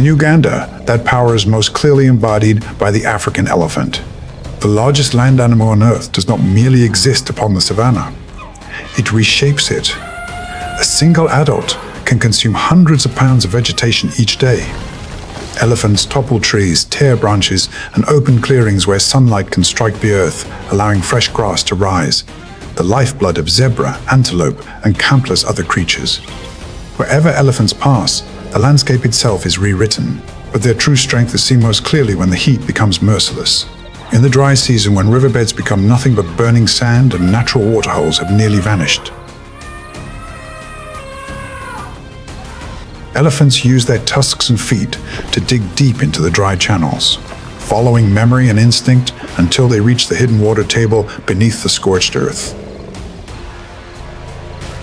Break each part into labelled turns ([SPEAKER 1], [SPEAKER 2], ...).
[SPEAKER 1] In Uganda, that power is most clearly embodied by the African elephant. The largest land animal on Earth does not merely exist upon the savannah. It reshapes it. A single adult can consume hundreds of pounds of vegetation each day. Elephants topple trees, tear branches, and open clearings where sunlight can strike the earth, allowing fresh grass to rise. The lifeblood of zebra, antelope, and countless other creatures. Wherever elephants pass, the landscape itself is rewritten, but their true strength is seen most clearly when the heat becomes merciless. In the dry season, when riverbeds become nothing but burning sand and natural waterholes have nearly vanished. Elephants use their tusks and feet to dig deep into the dry channels, following memory and instinct until they reach the hidden water table beneath the scorched earth.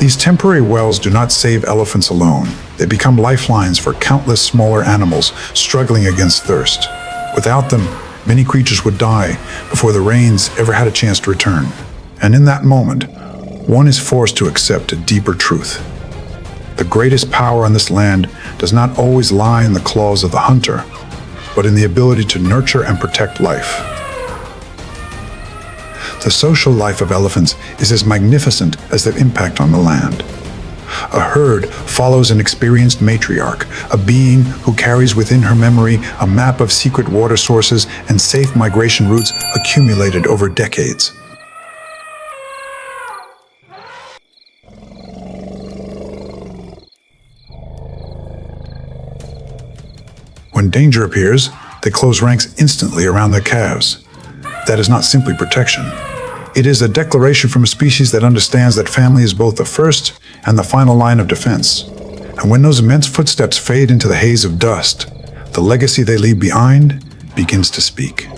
[SPEAKER 1] These temporary wells do not save elephants alone. They become lifelines for countless smaller animals struggling against thirst. Without them, many creatures would die before the rains ever had a chance to return. And in that moment, one is forced to accept a deeper truth. The greatest power on this land does not always lie in the claws of the hunter, but in the ability to nurture and protect life. The social life of elephants is as magnificent as their impact on the land. A herd follows an experienced matriarch, a being who carries within her memory a map of secret water sources and safe migration routes accumulated over decades. When danger appears, they close ranks instantly around their calves. That is not simply protection. It is a declaration from a species that understands that family is both the first and the final line of defense. And when those immense footsteps fade into the haze of dust, the legacy they leave behind begins to speak.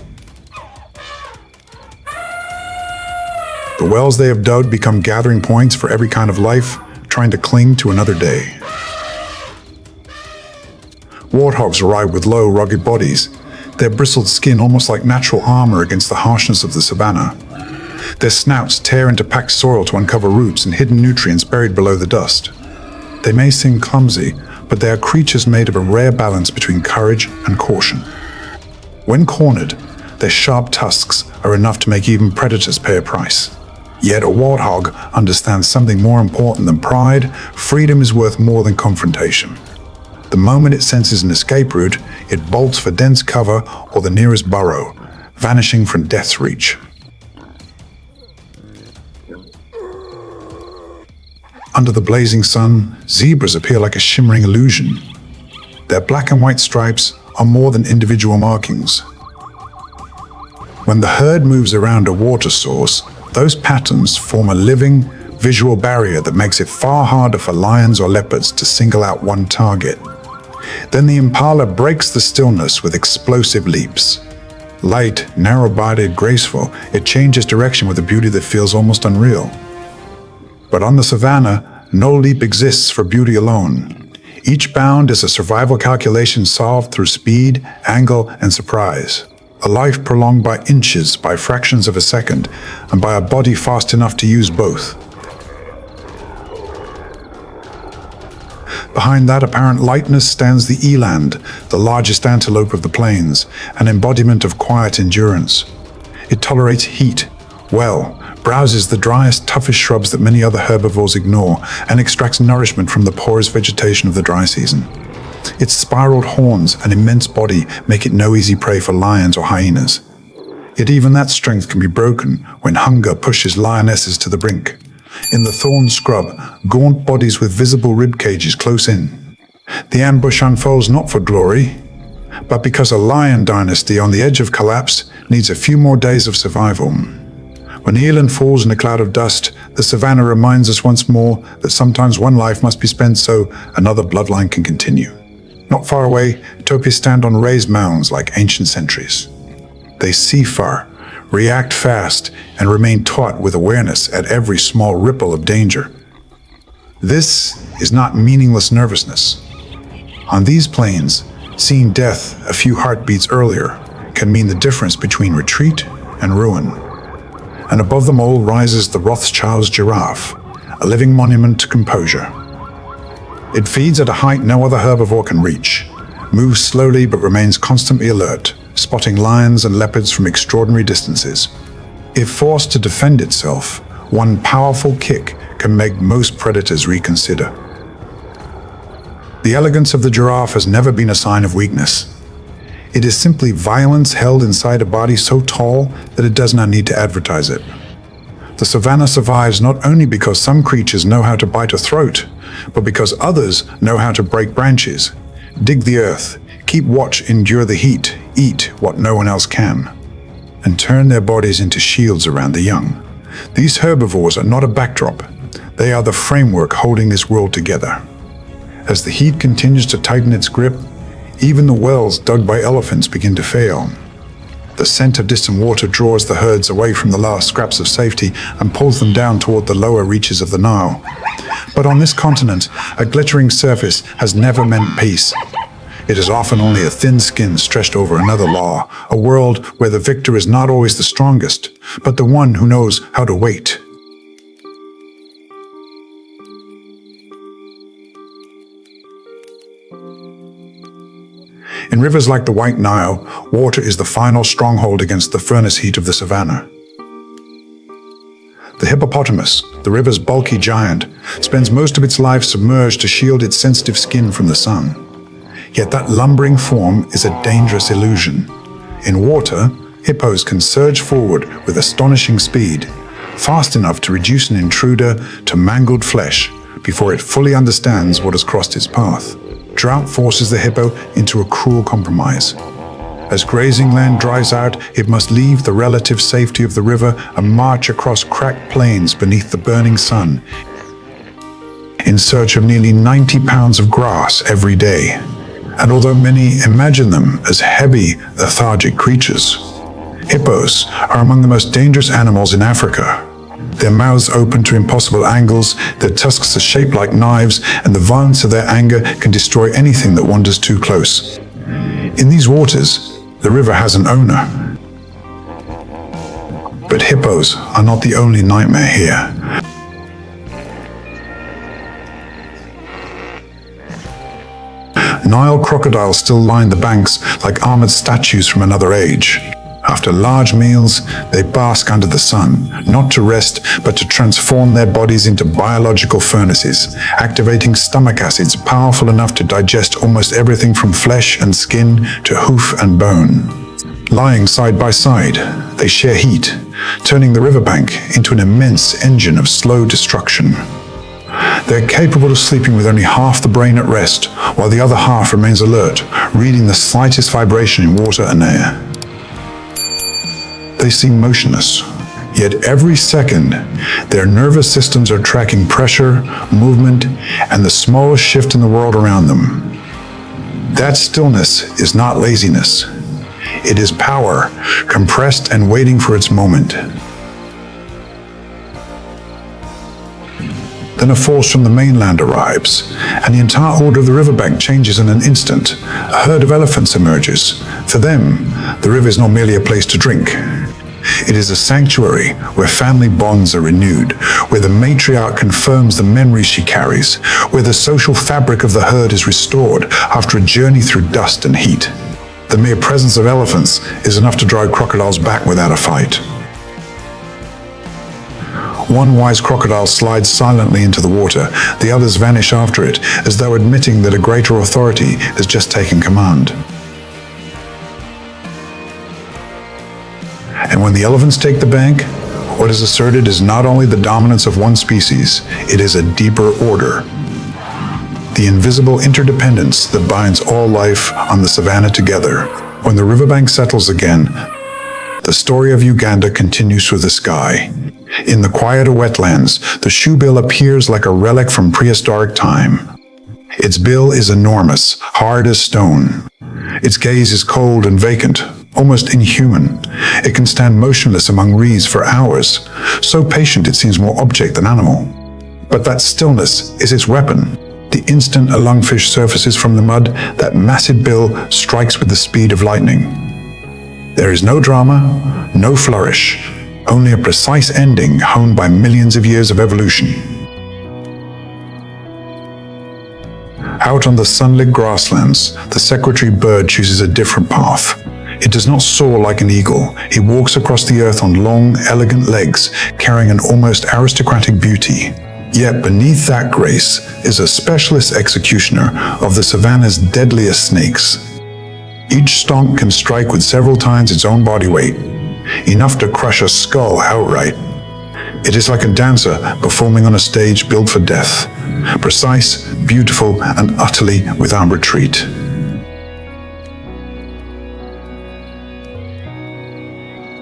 [SPEAKER 1] The wells they have dug become gathering points for every kind of life trying to cling to another day. Warthogs arrive with low, rugged bodies, their bristled skin almost like natural armor against the harshness of the savannah. Their snouts tear into packed soil to uncover roots and hidden nutrients buried below the dust. They may seem clumsy, but they are creatures made of a rare balance between courage and caution. When cornered, their sharp tusks are enough to make even predators pay a price. Yet a warthog understands something more important than pride. Freedom is worth more than confrontation. The moment it senses an escape route, it bolts for dense cover or the nearest burrow, vanishing from death's reach. Under the blazing sun, zebras appear like a shimmering illusion. Their black and white stripes are more than individual markings. When the herd moves around a water source, those patterns form a living, visual barrier that makes it far harder for lions or leopards to single out one target. Then the impala breaks the stillness with explosive leaps. Light, narrow-bodied, graceful, it changes direction with a beauty that feels almost unreal. But on the savannah, no leap exists for beauty alone. Each bound is a survival calculation solved through speed, angle, and surprise. A life prolonged by inches, by fractions of a second, and by a body fast enough to use both. Behind that apparent lightness stands the eland, the largest antelope of the plains, an embodiment of quiet endurance. It tolerates heat well, browses the driest, toughest shrubs that many other herbivores ignore, and extracts nourishment from the poorest vegetation of the dry season. Its spiraled horns and immense body make it no easy prey for lions or hyenas. Yet even that strength can be broken when hunger pushes lionesses to the brink. In the thorn scrub, gaunt bodies with visible rib cages close in. The ambush unfolds not for glory, but because a lion dynasty on the edge of collapse needs a few more days of survival. When the eland falls in a cloud of dust, the savannah reminds us once more that sometimes one life must be spent so another bloodline can continue. Not far away, topias stand on raised mounds like ancient sentries. They see far, react fast, and remain taut with awareness at every small ripple of danger. This is not meaningless nervousness. On these plains, seeing death a few heartbeats earlier can mean the difference between retreat and ruin. And above them all rises the Rothschild's giraffe, a living monument to composure. It feeds at a height no other herbivore can reach, moves slowly but remains constantly alert, spotting lions and leopards from extraordinary distances. If forced to defend itself, one powerful kick can make most predators reconsider. The elegance of the giraffe has never been a sign of weakness. It is simply violence held inside a body so tall that it does not need to advertise it. The savanna survives not only because some creatures know how to bite a throat, but because others know how to break branches, dig the earth, keep watch, endure the heat, eat what no one else can, and turn their bodies into shields around the young. These herbivores are not a backdrop. They are the framework holding this world together. As the heat continues to tighten its grip, even the wells dug by elephants begin to fail. The scent of distant water draws the herds away from the last scraps of safety and pulls them down toward the lower reaches of the Nile. But on this continent, a glittering surface has never meant peace. It is often only a thin skin stretched over another law, a world where the victor is not always the strongest, but the one who knows how to wait. In rivers like the White Nile, water is the final stronghold against the furnace heat of the savannah. The hippopotamus, the river's bulky giant, spends most of its life submerged to shield its sensitive skin from the sun. Yet that lumbering form is a dangerous illusion. In water, hippos can surge forward with astonishing speed, fast enough to reduce an intruder to mangled flesh before it fully understands what has crossed its path. Drought forces the hippo into a cruel compromise. As grazing land dries out, it must leave the relative safety of the river and march across cracked plains beneath the burning sun in search of nearly 90 pounds of grass every day. And although many imagine them as heavy, lethargic creatures, hippos are among the most dangerous animals in Africa. Their mouths open to impossible angles, their tusks are shaped like knives, and the violence of their anger can destroy anything that wanders too close. In these waters, the river has an owner. But hippos are not the only nightmare here. Nile crocodiles still line the banks like armored statues from another age. After large meals, they bask under the sun, not to rest, but to transform their bodies into biological furnaces, activating stomach acids powerful enough to digest almost everything from flesh and skin to hoof and bone. Lying side by side, they share heat, turning the riverbank into an immense engine of slow destruction. They're capable of sleeping with only half the brain at rest, while the other half remains alert, reading the slightest vibration in water and air. They seem motionless, yet every second, their nervous systems are tracking pressure, movement, and the smallest shift in the world around them. That stillness is not laziness. It is power, compressed and waiting for its moment. Then a force from the mainland arrives, and the entire order of the riverbank changes in an instant. A herd of elephants emerges. For them, the river is not merely a place to drink. It is a sanctuary where family bonds are renewed, where the matriarch confirms the memories she carries, where the social fabric of the herd is restored after a journey through dust and heat. The mere presence of elephants is enough to drive crocodiles back without a fight. One wise crocodile slides silently into the water. The others vanish after it, as though admitting that a greater authority has just taken command. And when the elephants take the bank, what is asserted is not only the dominance of one species, it is a deeper order. The invisible interdependence that binds all life on the savannah together. When the riverbank settles again, the story of Uganda continues through the sky. In the quieter wetlands, the shoebill appears like a relic from prehistoric time. Its bill is enormous, hard as stone. Its gaze is cold and vacant, almost inhuman. It can stand motionless among reeds for hours, so patient it seems more object than animal. But that stillness is its weapon. The instant a lungfish surfaces from the mud, that massive bill strikes with the speed of lightning. There is no drama, no flourish, only a precise ending honed by millions of years of evolution. Out on the sunlit grasslands, the secretary bird chooses a different path. It does not soar like an eagle. It walks across the earth on long, elegant legs, carrying an almost aristocratic beauty. Yet beneath that grace is a specialist executioner of the savannah's deadliest snakes. Each stomp can strike with several times its own body weight, enough to crush a skull outright. It is like a dancer performing on a stage built for death, precise, beautiful, and utterly without retreat.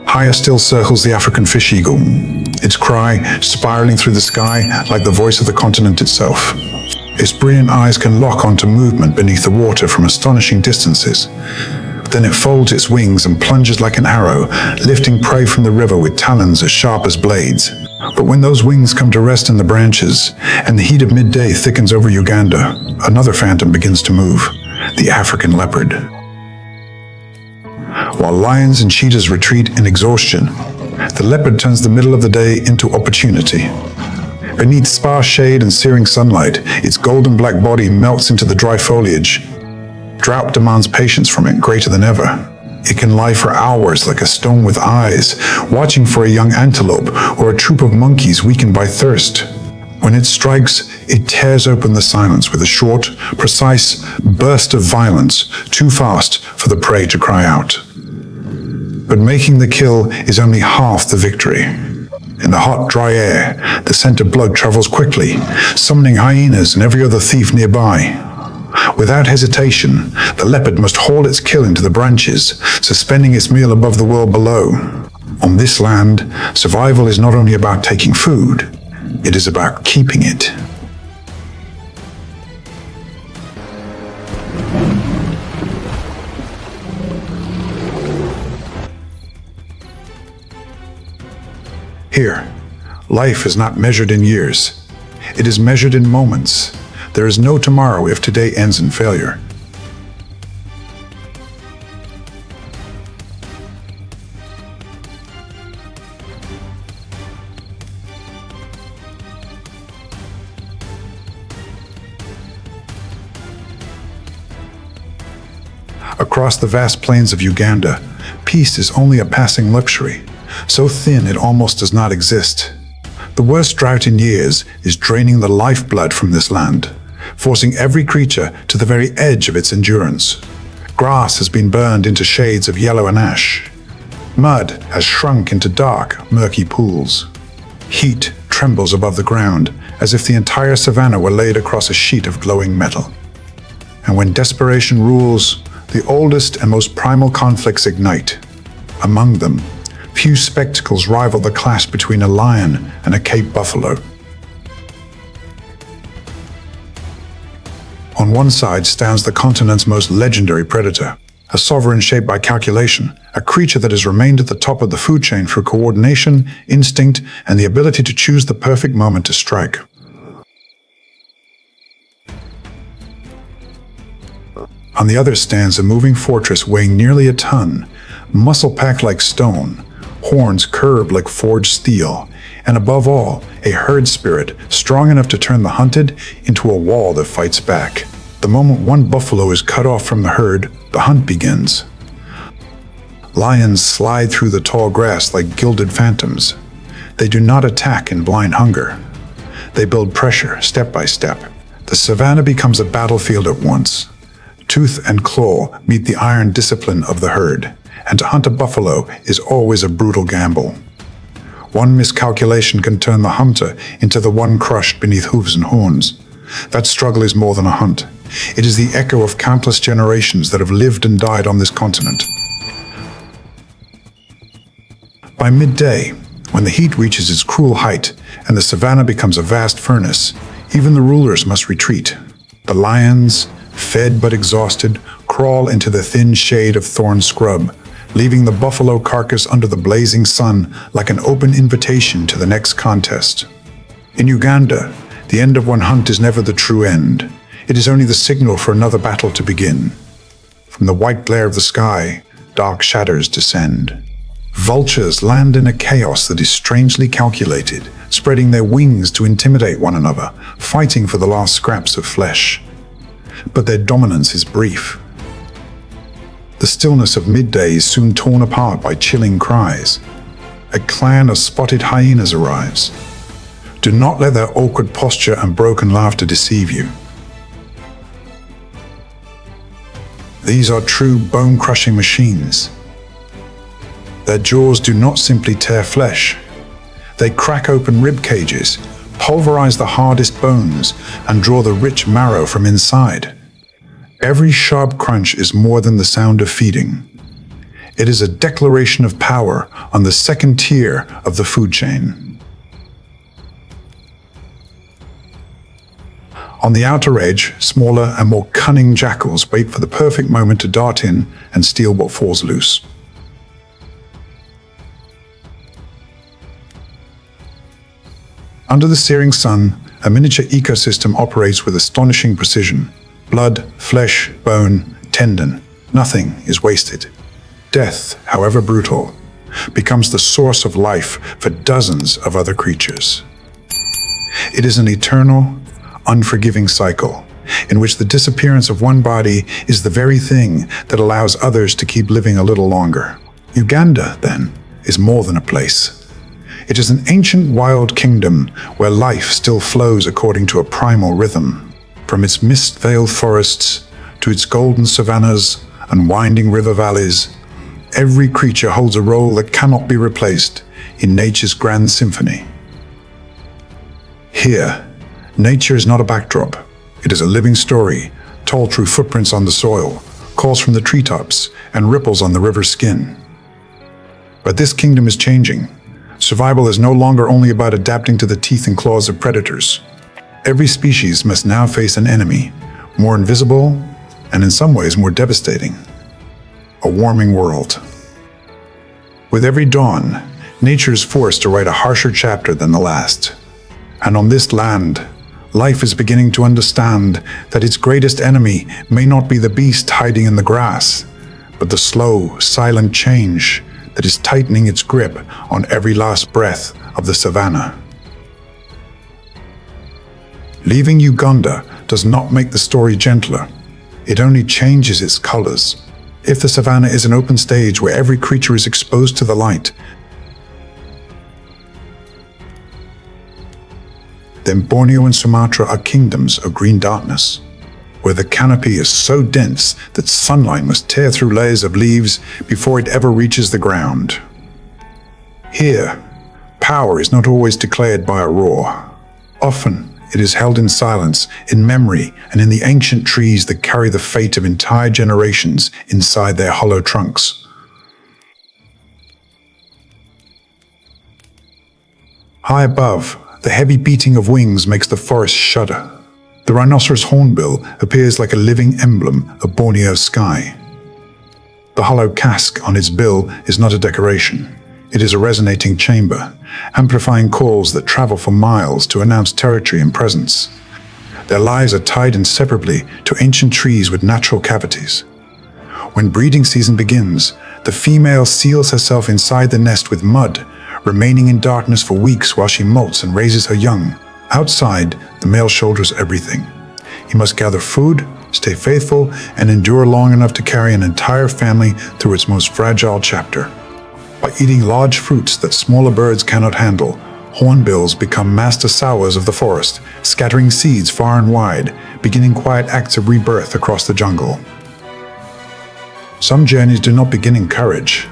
[SPEAKER 1] Higher still circles the African fish eagle, its cry spiraling through the sky like the voice of the continent itself. Its brilliant eyes can lock onto movement beneath the water from astonishing distances. Then it folds its wings and plunges like an arrow, lifting prey from the river with talons as sharp as blades. But when those wings come to rest in the branches, and the heat of midday thickens over Uganda, another phantom begins to move, the African leopard. While lions and cheetahs retreat in exhaustion, the leopard turns the middle of the day into opportunity. Beneath sparse shade and searing sunlight, its golden black body melts into the dry foliage. Drought demands patience from it greater than ever. It can lie for hours like a stone with eyes, watching for a young antelope or a troop of monkeys weakened by thirst. When it strikes, it tears open the silence with a short, precise burst of violence, too fast for the prey to cry out. But making the kill is only half the victory. In the hot, dry air, the scent of blood travels quickly, summoning hyenas and every other thief nearby. Without hesitation, the leopard must haul its kill into the branches, suspending its meal above the world below. On this land, survival is not only about taking food, it is about keeping it. Here, life is not measured in years. It is measured in moments. There is no tomorrow if today ends in failure. Across the vast plains of Uganda, peace is only a passing luxury, so thin it almost does not exist. The worst drought in years is draining the lifeblood from this land, forcing every creature to the very edge of its endurance. Grass has been burned into shades of yellow and ash. Mud has shrunk into dark, murky pools. Heat trembles above the ground as if the entire savanna were laid across a sheet of glowing metal. And when desperation rules, the oldest and most primal conflicts ignite. Among them, few spectacles rival the clash between a lion and a Cape buffalo. On one side stands the continent's most legendary predator, a sovereign shaped by calculation, a creature that has remained at the top of the food chain through coordination, instinct, and the ability to choose the perfect moment to strike. On the other stands a moving fortress weighing nearly a ton, muscle-packed like stone, horns curved like forged steel, and above all, a herd spirit strong enough to turn the hunted into a wall that fights back. The moment one buffalo is cut off from the herd, the hunt begins. Lions slide through the tall grass like gilded phantoms. They do not attack in blind hunger. They build pressure step by step. The savanna becomes a battlefield at once. Tooth and claw meet the iron discipline of the herd, and to hunt a buffalo is always a brutal gamble. One miscalculation can turn the hunter into the one crushed beneath hooves and horns. That struggle is more than a hunt. It is the echo of countless generations that have lived and died on this continent. By midday, when the heat reaches its cruel height and the savanna becomes a vast furnace, even the rulers must retreat. The lions, fed but exhausted, crawl into the thin shade of thorn scrub, leaving the buffalo carcass under the blazing sun like an open invitation to the next contest. In Uganda, the end of one hunt is never the true end. It is only the signal for another battle to begin. From the white glare of the sky, dark shadows descend. Vultures land in a chaos that is strangely calculated, spreading their wings to intimidate one another, fighting for the last scraps of flesh. but their dominance is brief. The stillness of midday is soon torn apart by chilling cries. A clan of spotted hyenas arrives. Do not let their awkward posture and broken laughter deceive you. These are true bone-crushing machines. Their jaws do not simply tear flesh. They crack open rib cages, pulverize the hardest bones, and draw the rich marrow from inside. Every sharp crunch is more than the sound of feeding. It is a declaration of power on the second tier of the food chain. On the outer edge, smaller and more cunning jackals wait for the perfect moment to dart in and steal what falls loose. Under the searing sun, a miniature ecosystem operates with astonishing precision. Blood, flesh, bone, tendon, nothing is wasted. Death, however brutal, becomes the source of life for dozens of other creatures. It is an eternal, unforgiving cycle in which the disappearance of one body is the very thing that allows others to keep living a little longer. Uganda, then, is more than a place. It is an ancient wild kingdom where life still flows according to a primal rhythm. From its mist-veiled forests to its golden savannas and winding river valleys, every creature holds a role that cannot be replaced in nature's grand symphony. Here, nature is not a backdrop. It is a living story, told through footprints on the soil, calls from the treetops, and ripples on the river's skin. But this kingdom is changing. Survival is no longer only about adapting to the teeth and claws of predators. Every species must now face an enemy, more invisible and in some ways more devastating. A warming world. With every dawn, nature is forced to write a harsher chapter than the last. And on this land, life is beginning to understand that its greatest enemy may not be the beast hiding in the grass, but the slow, silent change that is tightening its grip on every last breath of the savannah. Leaving Uganda does not make the story gentler. It only changes its colors. If the savannah is an open stage where every creature is exposed to the light, then Borneo and Sumatra are kingdoms of green darkness, where the canopy is so dense that sunlight must tear through layers of leaves before it ever reaches the ground. Here, power is not always declared by a roar. Often, it is held in silence, in memory, and in the ancient trees that carry the fate of entire generations inside their hollow trunks. High above, the heavy beating of wings makes the forest shudder. The rhinoceros hornbill appears like a living emblem of Borneo's sky. The hollow casque on its bill is not a decoration. It is a resonating chamber, amplifying calls that travel for miles to announce territory and presence. Their lives are tied inseparably to ancient trees with natural cavities. When breeding season begins, the female seals herself inside the nest with mud, remaining in darkness for weeks while she molts and raises her young. Outside, the male shoulders everything. He must gather food, stay faithful, and endure long enough to carry an entire family through its most fragile chapter. By eating large fruits that smaller birds cannot handle, hornbills become master sowers of the forest, scattering seeds far and wide, beginning quiet acts of rebirth across the jungle. Some journeys do not begin in courage.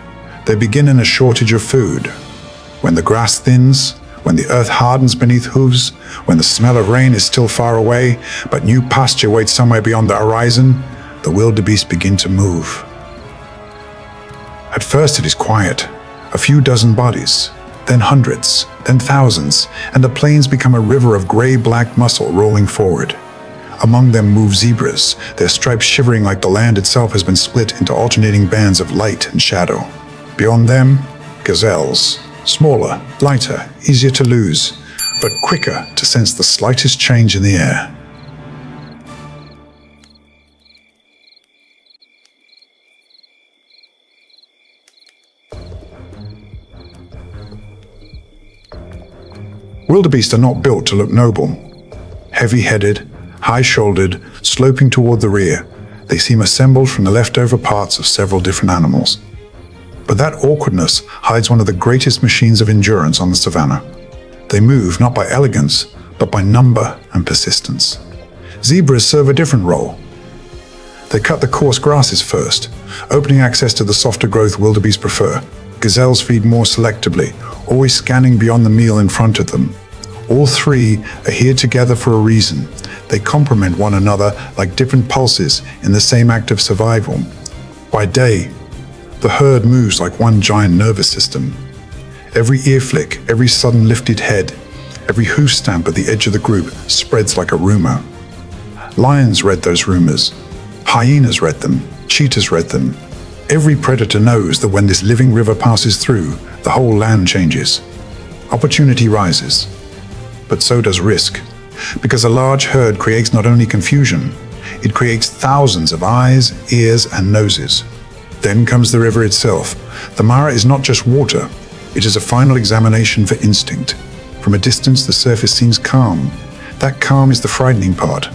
[SPEAKER 1] They begin in a shortage of food. When the grass thins, when the earth hardens beneath hooves, when the smell of rain is still far away, but new pasture waits somewhere beyond the horizon, the wildebeest begin to move. At first it is quiet, a few dozen bodies, then hundreds, then thousands, and the plains become a river of gray-black muscle rolling forward. Among them move zebras, their stripes shivering like the land itself has been split into alternating bands of light and shadow. Beyond them, gazelles, smaller, lighter, easier to lose, but quicker to sense the slightest change in the air. Wildebeest are not built to look noble. Heavy-headed, high-shouldered, sloping toward the rear. They seem assembled from the leftover parts of several different animals. But that awkwardness hides one of the greatest machines of endurance on the savannah. They move not by elegance, but by number and persistence. Zebras serve a different role. They cut the coarse grasses first, opening access to the softer growth wildebeest prefer. Gazelles feed more selectively, always scanning beyond the meal in front of them. All three are here together for a reason. They complement one another like different pulses in the same act of survival. By day, the herd moves like one giant nervous system. Every ear flick, every sudden lifted head, every hoof stamp at the edge of the group spreads like a rumor. Lions read those rumors. Hyenas read them. Cheetahs read them. Every predator knows that when this living river passes through, the whole land changes. Opportunity rises. But so does risk. Because a large herd creates not only confusion, it creates thousands of eyes, ears, and noses. Then comes the river itself. The Mara is not just water. It is a final examination for instinct. From a distance, the surface seems calm. That calm is the frightening part.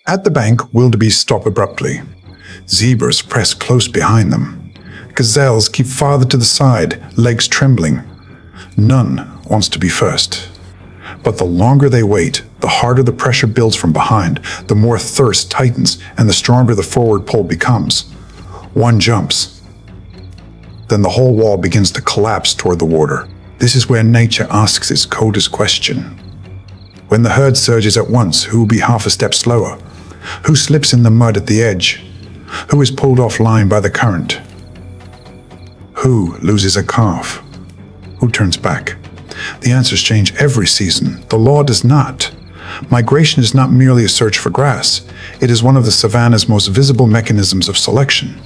[SPEAKER 1] At the bank, wildebeest stop abruptly. Zebras press close behind them. Gazelles keep farther to the side, legs trembling. None wants to be first. But the longer they wait, the harder the pressure builds from behind, the more thirst tightens, and the stronger the forward pull becomes. One jumps. Then the whole wall begins to collapse toward the water. This is where nature asks its coldest question. When the herd surges at once, who will be half a step slower? Who slips in the mud at the edge? Who is pulled offline by the current? Who loses a calf? Who turns back? The answers change every season. The law does not. Migration is not merely a search for grass. It is one of the savannah's most visible mechanisms of selection.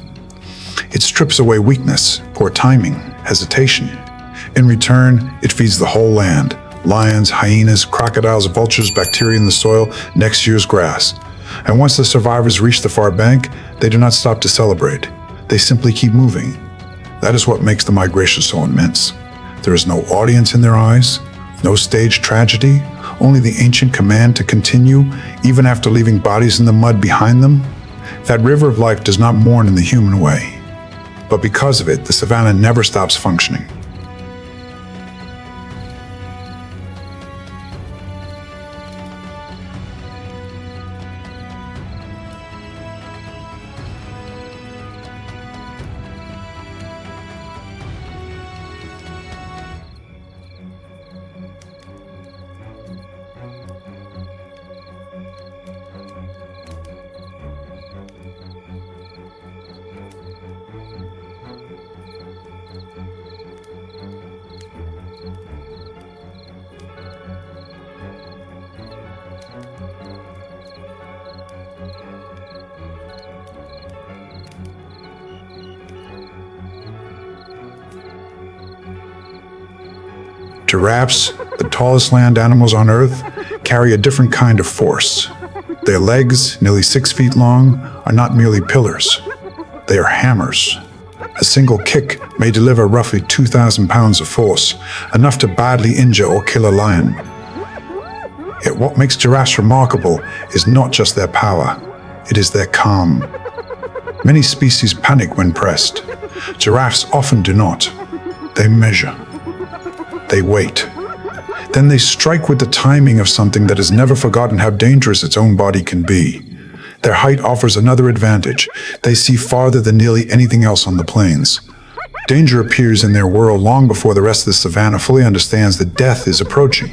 [SPEAKER 1] It strips away weakness, poor timing, hesitation. In return, it feeds the whole land. Lions, hyenas, crocodiles, vultures, bacteria in the soil, next year's grass. And once the survivors reach the far bank, they do not stop to celebrate. They simply keep moving. That is what makes the migration so immense. There is no audience in their eyes, no staged tragedy, only the ancient command to continue, even after leaving bodies in the mud behind them. That river of life does not mourn in the human way. But because of it, the savannah never stops functioning. Giraffes, the tallest land animals on Earth, carry a different kind of force. Their legs, nearly 6 feet long, are not merely pillars. They are hammers. A single kick may deliver roughly 2,000 pounds of force, enough to badly injure or kill a lion. Yet what makes giraffes remarkable is not just their power, it is their calm. Many species panic when pressed. Giraffes often do not. They measure. They wait. Then they strike with the timing of something that has never forgotten how dangerous its own body can be. Their height offers another advantage. They see farther than nearly anything else on the plains. Danger appears in their world long before the rest of the savannah fully understands that death is approaching.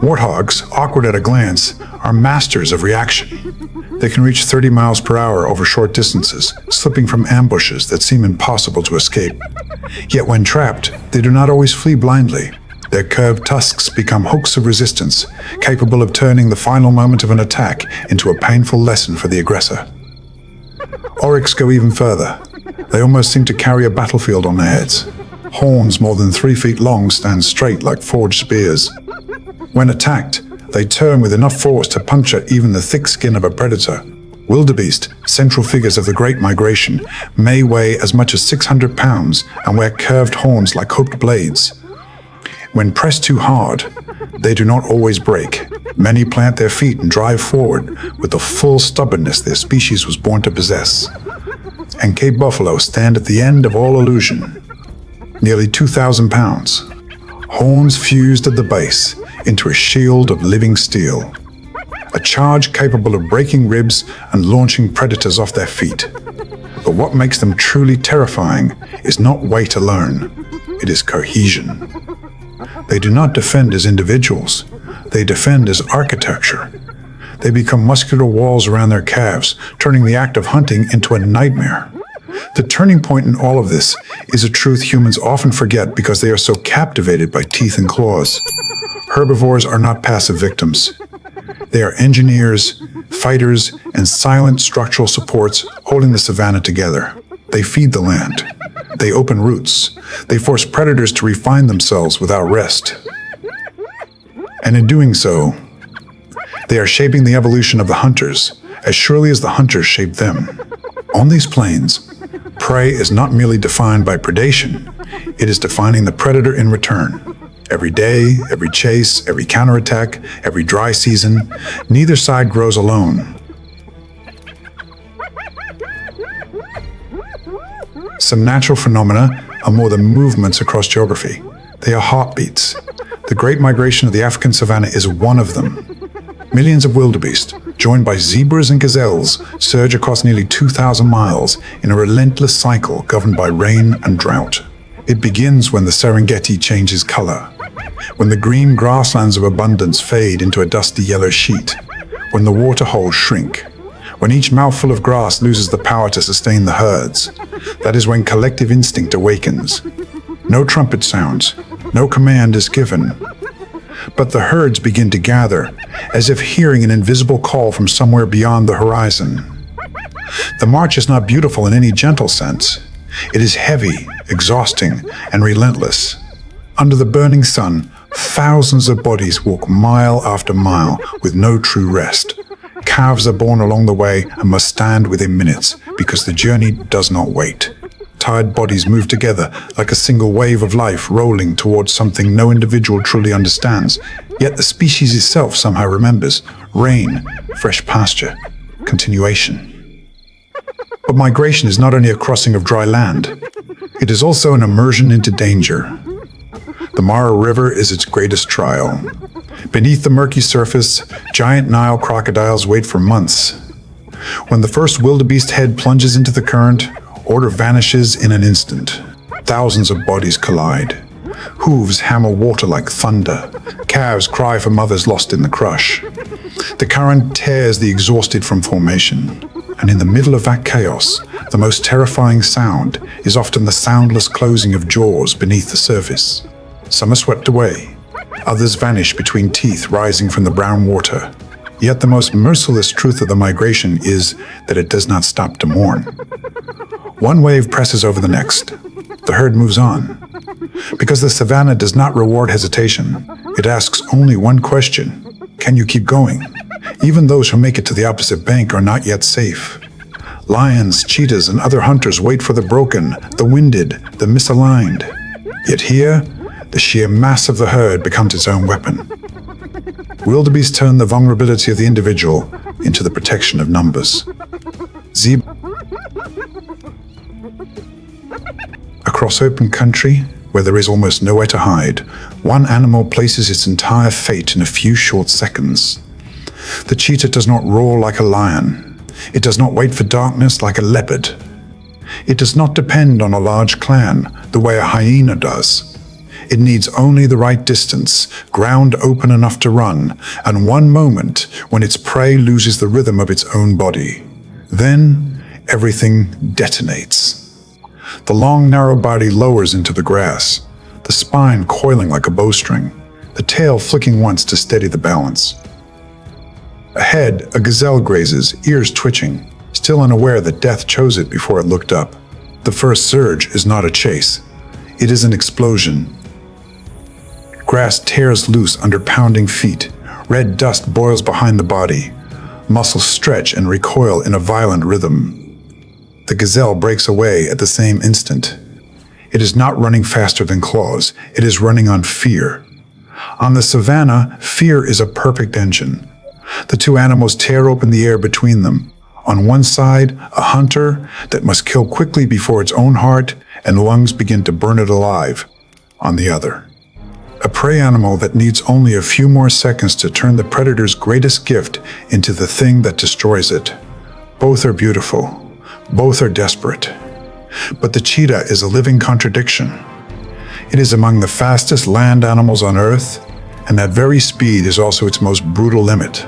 [SPEAKER 1] Warthogs, awkward at a glance, are masters of reaction. They can reach 30 miles per hour over short distances, slipping from ambushes that seem impossible to escape. Yet when trapped, they do not always flee blindly. Their curved tusks become hooks of resistance, capable of turning the final moment of an attack into a painful lesson for the aggressor. Oryx go even further. They almost seem to carry a battlefield on their heads. Horns more than 3 feet long stand straight like forged spears. When attacked, they turn with enough force to puncture even the thick skin of a predator. Wildebeest, central figures of the Great Migration, may weigh as much as 600 pounds and wear curved horns like hooked blades. When pressed too hard, they do not always break. Many plant their feet and drive forward with the full stubbornness their species was born to possess. And Cape buffalo stand at the end of all illusion. Nearly 2,000 pounds. Horns fused at the base into a shield of living steel. A charge capable of breaking ribs and launching predators off their feet. But what makes them truly terrifying is not weight alone. It is cohesion. They do not defend as individuals. They defend as architecture. They become muscular walls around their calves, turning the act of hunting into a nightmare. The turning point in all of this is a truth humans often forget because they are so captivated by teeth and claws. Herbivores are not passive victims. They are engineers, fighters, and silent structural supports holding the savanna together. They feed the land. They open routes. They force predators to refine themselves without rest. And in doing so, they are shaping the evolution of the hunters, as surely as the hunters shape them. On these plains, prey is not merely defined by predation, it is defining the predator in return. Every day, every chase, every counterattack, every dry season, neither side grows alone. Some natural phenomena are more than movements across geography. They are heartbeats. The Great Migration of the African savanna is one of them. Millions of wildebeest, joined by zebras and gazelles, surge across nearly 2,000 miles in a relentless cycle governed by rain and drought. It begins when the Serengeti changes color, when the green grasslands of abundance fade into a dusty yellow sheet, when the waterholes shrink, when each mouthful of grass loses the power to sustain the herds. That is when collective instinct awakens. No trumpet sounds, no command is given. But the herds begin to gather, as if hearing an invisible call from somewhere beyond the horizon. The march is not beautiful in any gentle sense. It is heavy, exhausting, and relentless. Under the burning sun, thousands of bodies walk mile after mile with no true rest. Calves are born along the way and must stand within minutes because the journey does not wait. Tired bodies move together like a single wave of life rolling towards something no individual truly understands, yet the species itself somehow remembers: rain, fresh pasture, continuation. But migration is not only a crossing of dry land, it is also an immersion into danger. The Mara River is its greatest trial. Beneath the murky surface, giant Nile crocodiles wait for months. When the first wildebeest head plunges into the current, order vanishes in an instant. Thousands of bodies collide. Hooves hammer water like thunder. Calves cry for mothers lost in the crush. The current tears the exhausted from formation. And in the middle of that chaos, the most terrifying sound is often the soundless closing of jaws beneath the surface. Some are swept away. Others vanish between teeth rising from the brown water. Yet the most merciless truth of the migration is that it does not stop to mourn. One wave presses over the next. The herd moves on. Because the savanna does not reward hesitation, it asks only one question: can you keep going? Even those who make it to the opposite bank are not yet safe. Lions, cheetahs, and other hunters wait for the broken, the winded, the misaligned. Yet here, the sheer mass of the herd becomes its own weapon. Wildebeest turn the vulnerability of the individual into the protection of numbers. Across open country, where there is almost nowhere to hide, one animal places its entire fate in a few short seconds. The cheetah does not roar like a lion. It does not wait for darkness like a leopard. It does not depend on a large clan the way a hyena does. It needs only the right distance, ground open enough to run, and one moment when its prey loses the rhythm of its own body. Then everything detonates. The long, narrow body lowers into the grass, the spine coiling like a bowstring, the tail flicking once to steady the balance. Ahead, a gazelle grazes, ears twitching, still unaware that death chose it before it looked up. The first surge is not a chase. It is an explosion. Grass tears loose under pounding feet. Red dust boils behind the body. Muscles stretch and recoil in a violent rhythm. The gazelle breaks away at the same instant. It is not running faster than claws. It is running on fear. On the savanna, fear is a perfect engine. The two animals tear open the air between them. On one side, a hunter that must kill quickly before its own heart and lungs begin to burn it alive. On the other, a prey animal that needs only a few more seconds to turn the predator's greatest gift into the thing that destroys it. Both are beautiful. Both are desperate. But the cheetah is a living contradiction. It is among the fastest land animals on Earth, and that very speed is also its most brutal limit.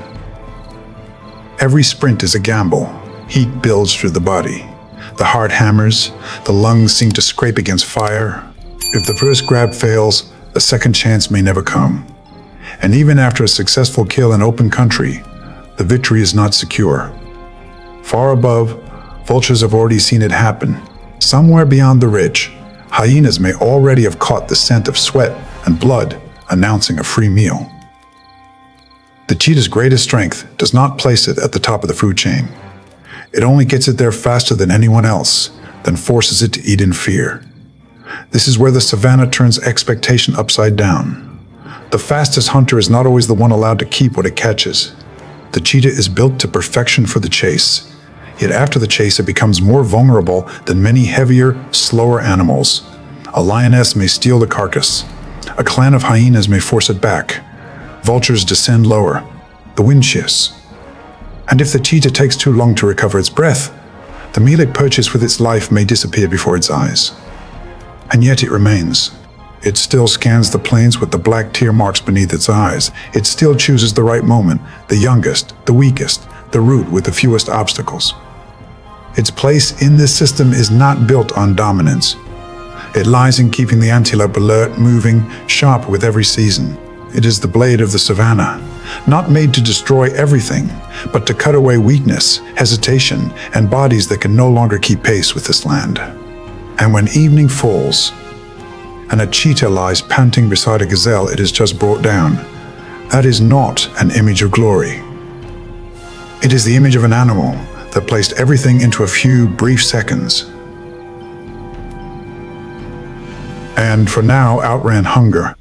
[SPEAKER 1] Every sprint is a gamble. Heat builds through the body. The heart hammers. The lungs seem to scrape against fire. If the first grab fails, a second chance may never come. And even after a successful kill in open country, the victory is not secure. Far above, vultures have already seen it happen. Somewhere beyond the ridge, hyenas may already have caught the scent of sweat and blood, announcing a free meal. The cheetah's greatest strength does not place it at the top of the food chain. It only gets it there faster than anyone else, then forces it to eat in fear. This is where the savanna turns expectation upside down. The fastest hunter is not always the one allowed to keep what it catches. The cheetah is built to perfection for the chase. Yet after the chase, it becomes more vulnerable than many heavier, slower animals. A lioness may steal the carcass. A clan of hyenas may force it back. Vultures descend lower. The wind shifts. And if the cheetah takes too long to recover its breath, the meal it purchased with its life may disappear before its eyes. And yet it remains. It still scans the plains with the black tear marks beneath its eyes. It still chooses the right moment, the youngest, the weakest, the route with the fewest obstacles. Its place in this system is not built on dominance. It lies in keeping the antelope alert, moving, sharp with every season. It is the blade of the savanna, not made to destroy everything, but to cut away weakness, hesitation, and bodies that can no longer keep pace with this land. And when evening falls, and a cheetah lies panting beside a gazelle it has just brought down, that is not an image of glory. It is the image of an animal that placed everything into a few brief seconds, and for now outran hunger.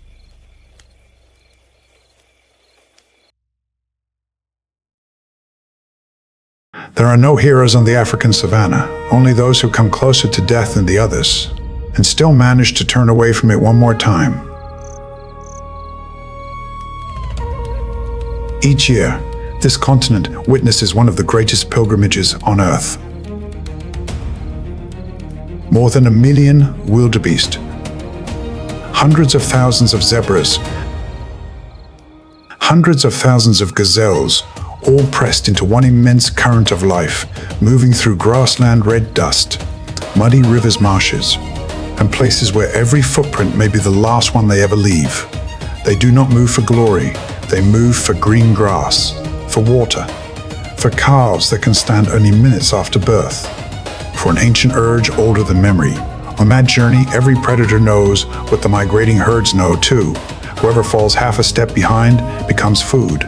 [SPEAKER 1] There are no heroes on the African savanna, only those who come closer to death than the others, and still manage to turn away from it one more time. Each year, this continent witnesses one of the greatest pilgrimages on Earth. More than 1 million wildebeest, hundreds of thousands of zebras, hundreds of thousands of gazelles, all pressed into one immense current of life, moving through grassland red dust, muddy rivers, marshes, and places where every footprint may be the last one they ever leave. They do not move for glory, they move for green grass, for water, for calves that can stand only minutes after birth, for an ancient urge older than memory. On that journey, every predator knows what the migrating herds know too. Whoever falls half a step behind becomes food.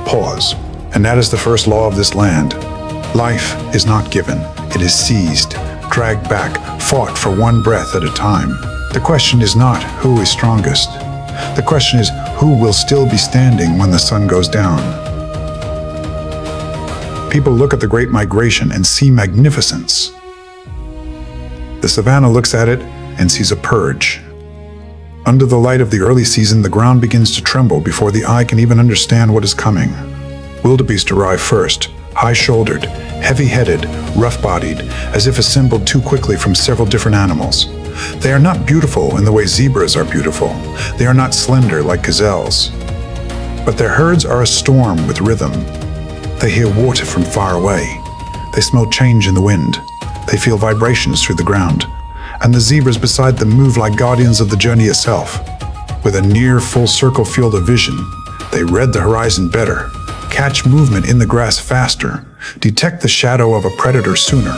[SPEAKER 1] Pause. And that is the first law of this land. Life is not given, it is seized, dragged back, fought for one breath at a time. The question is not who is strongest. The question is who will still be standing when the sun goes down. People look at the Great Migration and see magnificence. The savanna looks at it and sees a purge. Under the light of the early season, the ground begins to tremble before the eye can even understand what is coming. Wildebeest arrive first, high-shouldered, heavy-headed, rough-bodied, as if assembled too quickly from several different animals. They are not beautiful in the way zebras are beautiful. They are not slender like gazelles. But their herds are a storm with rhythm. They hear water from far away. They smell change in the wind. They feel vibrations through the ground. And the zebras beside them move like guardians of the journey itself. With a near full-circle field of vision, they read the horizon better, catch movement in the grass faster, detect the shadow of a predator sooner.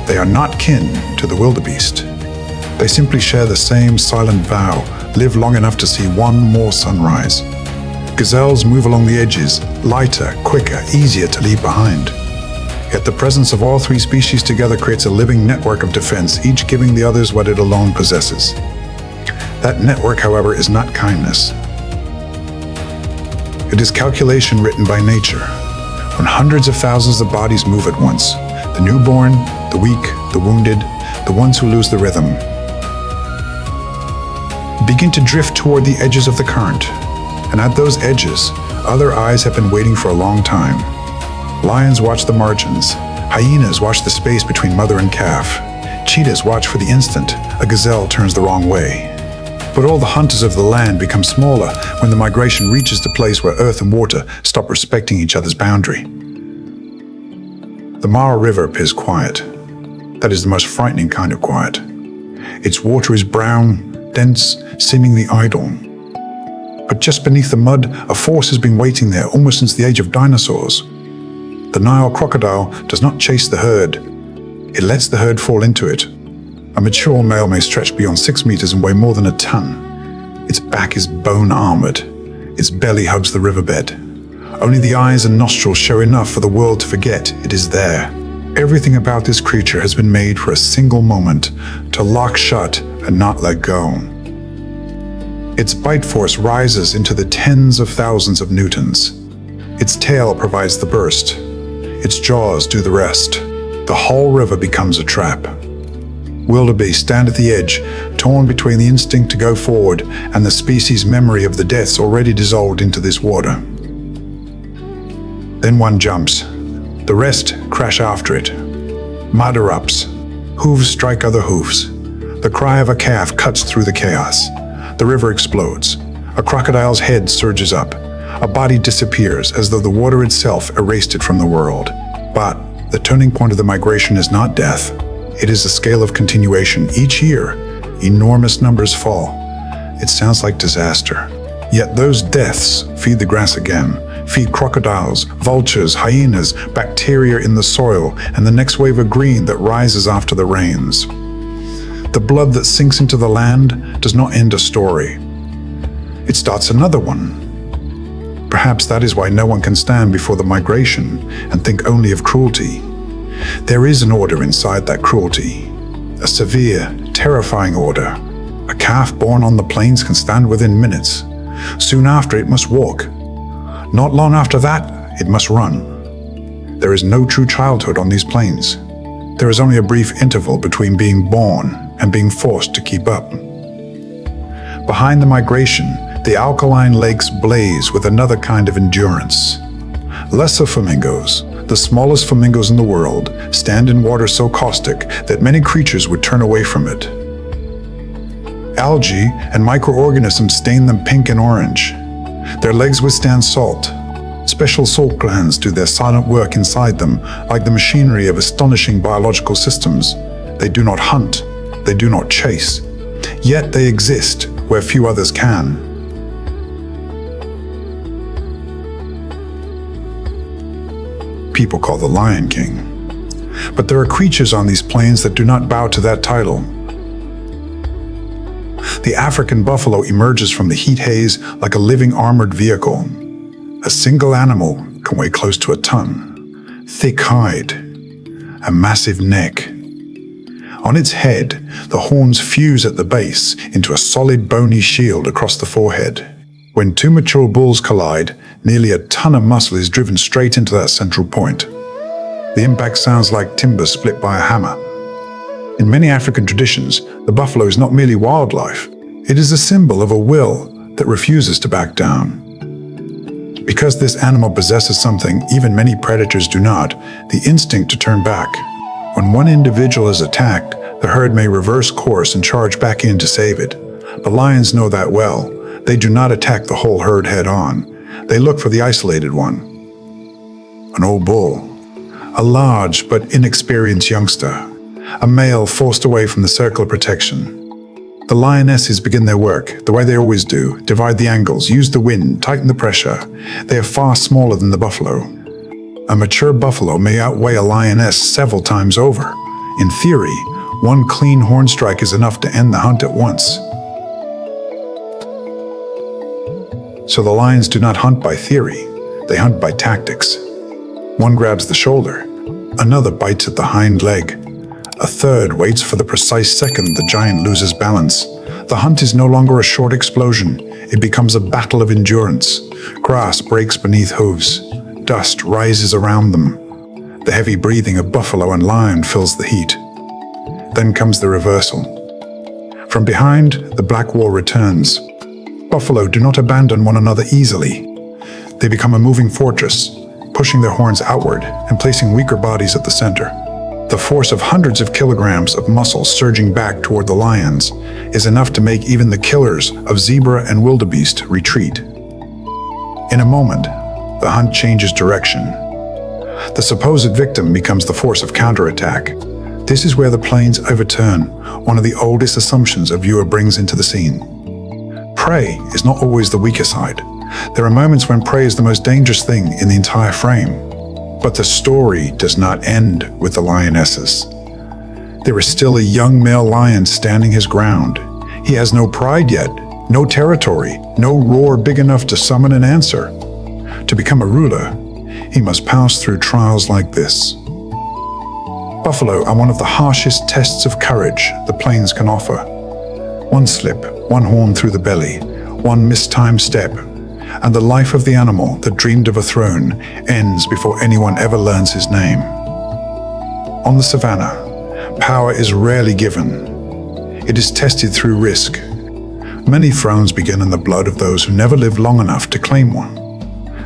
[SPEAKER 1] They are not kin to the wildebeest. They simply share the same silent vow, live long enough to see one more sunrise. Gazelles move along the edges, lighter, quicker, easier to leave behind. Yet the presence of all three species together creates a living network of defense, each giving the others what it alone possesses. That network, however, is not kindness. It is calculation written by nature. When hundreds of thousands of bodies move at once, the newborn, the weak, the wounded, the ones who lose the rhythm, begin to drift toward the edges of the current. And at those edges, other eyes have been waiting for a long time. Lions watch the margins. Hyenas watch the space between mother and calf. Cheetahs watch for the instant a gazelle turns the wrong way. But all the hunters of the land become smaller when the migration reaches the place where earth and water stop respecting each other's boundary. The Mara River appears quiet. That is the most frightening kind of quiet. Its water is brown, dense, seemingly idle. But just beneath the mud, a force has been waiting there almost since the age of dinosaurs. The Nile crocodile does not chase the herd. It lets the herd fall into it. A mature male may stretch beyond 6 meters and weigh more than a ton. Its back is bone-armored. Its belly hugs the riverbed. Only the eyes and nostrils show enough for the world to forget it is there. Everything about this creature has been made for a single moment, to lock shut and not let go. Its bite force rises into the tens of thousands of newtons. Its tail provides the burst. Its jaws do the rest. The whole river becomes a trap. Wildebeest stand at the edge, torn between the instinct to go forward and the species' memory of the deaths already dissolved into this water. Then one jumps. The rest crash after it. Mud erupts. Hooves strike other hooves. The cry of a calf cuts through the chaos. The river explodes. A crocodile's head surges up. A body disappears as though the water itself erased it from the world. But the turning point of the migration is not death. It is a scale of continuation. Each year, enormous numbers fall. It sounds like disaster. Yet those deaths feed the grass again, feed crocodiles, vultures, hyenas, bacteria in the soil, and the next wave of green that rises after the rains. The blood that sinks into the land does not end a story. It starts another one. Perhaps that is why no one can stand before the migration and think only of cruelty. There is an order inside that cruelty, a severe, terrifying order. A calf born on the plains can stand within minutes. Soon after, it must walk. Not long after that, it must run. There is no true childhood on these plains. There is only a brief interval between being born and being forced to keep up. Behind the migration, the alkaline lakes blaze with another kind of endurance. Lesser flamingos, the smallest flamingos in the world, stand in water so caustic that many creatures would turn away from it. Algae and microorganisms stain them pink and orange. Their legs withstand salt. Special salt glands do their silent work inside them, like the machinery of astonishing biological systems. They do not hunt, they do not chase, yet they exist where few others can. People call the Lion King. But there are creatures on these plains that do not bow to that title. The African buffalo emerges from the heat haze like a living armored vehicle. A single animal can weigh close to a ton. Thick hide, a massive neck. On its head, the horns fuse at the base into a solid bony shield across the forehead. When two mature bulls collide, nearly a ton of muscle is driven straight into that central point. The impact sounds like timber split by a hammer. In many African traditions, the buffalo is not merely wildlife. It is a symbol of a will that refuses to back down. Because this animal possesses something even many predators do not, the instinct to turn back. When one individual is attacked, the herd may reverse course and charge back in to save it. The lions know that well. They do not attack the whole herd head-on. They look for the isolated one. An old bull, a large but inexperienced youngster, a male forced away from the circle of protection. The lionesses begin their work, the way they always do, divide the angles, use the wind, tighten the pressure. They are far smaller than the buffalo. A mature buffalo may outweigh a lioness several times over. In theory, one clean horn strike is enough to end the hunt at once. So the lions do not hunt by theory, they hunt by tactics. One grabs the shoulder, another bites at the hind leg. A third waits for the precise second the giant loses balance. The hunt is no longer a short explosion. It becomes a battle of endurance. Grass breaks beneath hooves. Dust rises around them. The heavy breathing of buffalo and lion fills the heat. Then comes the reversal. From behind, the black wall returns. Buffalo do not abandon one another easily. They become a moving fortress, pushing their horns outward and placing weaker bodies at the center. The force of hundreds of kilograms of muscle surging back toward the lions is enough to make even the killers of zebra and wildebeest retreat. In a moment, the hunt changes direction. The supposed victim becomes the force of counterattack. This is where the plains overturn, one of the oldest assumptions a viewer brings into the scene. Prey is not always the weaker side. There are moments when prey is the most dangerous thing in the entire frame. But the story does not end with the lionesses. There is still a young male lion standing his ground. He has no pride yet, no territory, no roar big enough to summon an answer. To become a ruler, he must pass through trials like this. Buffalo are one of the harshest tests of courage the plains can offer. One slip, one horn through the belly, one mistimed step, and the life of the animal that dreamed of a throne ends before anyone ever learns his name. On the savannah, power is rarely given. It is tested through risk. Many thrones begin in the blood of those who never lived long enough to claim one.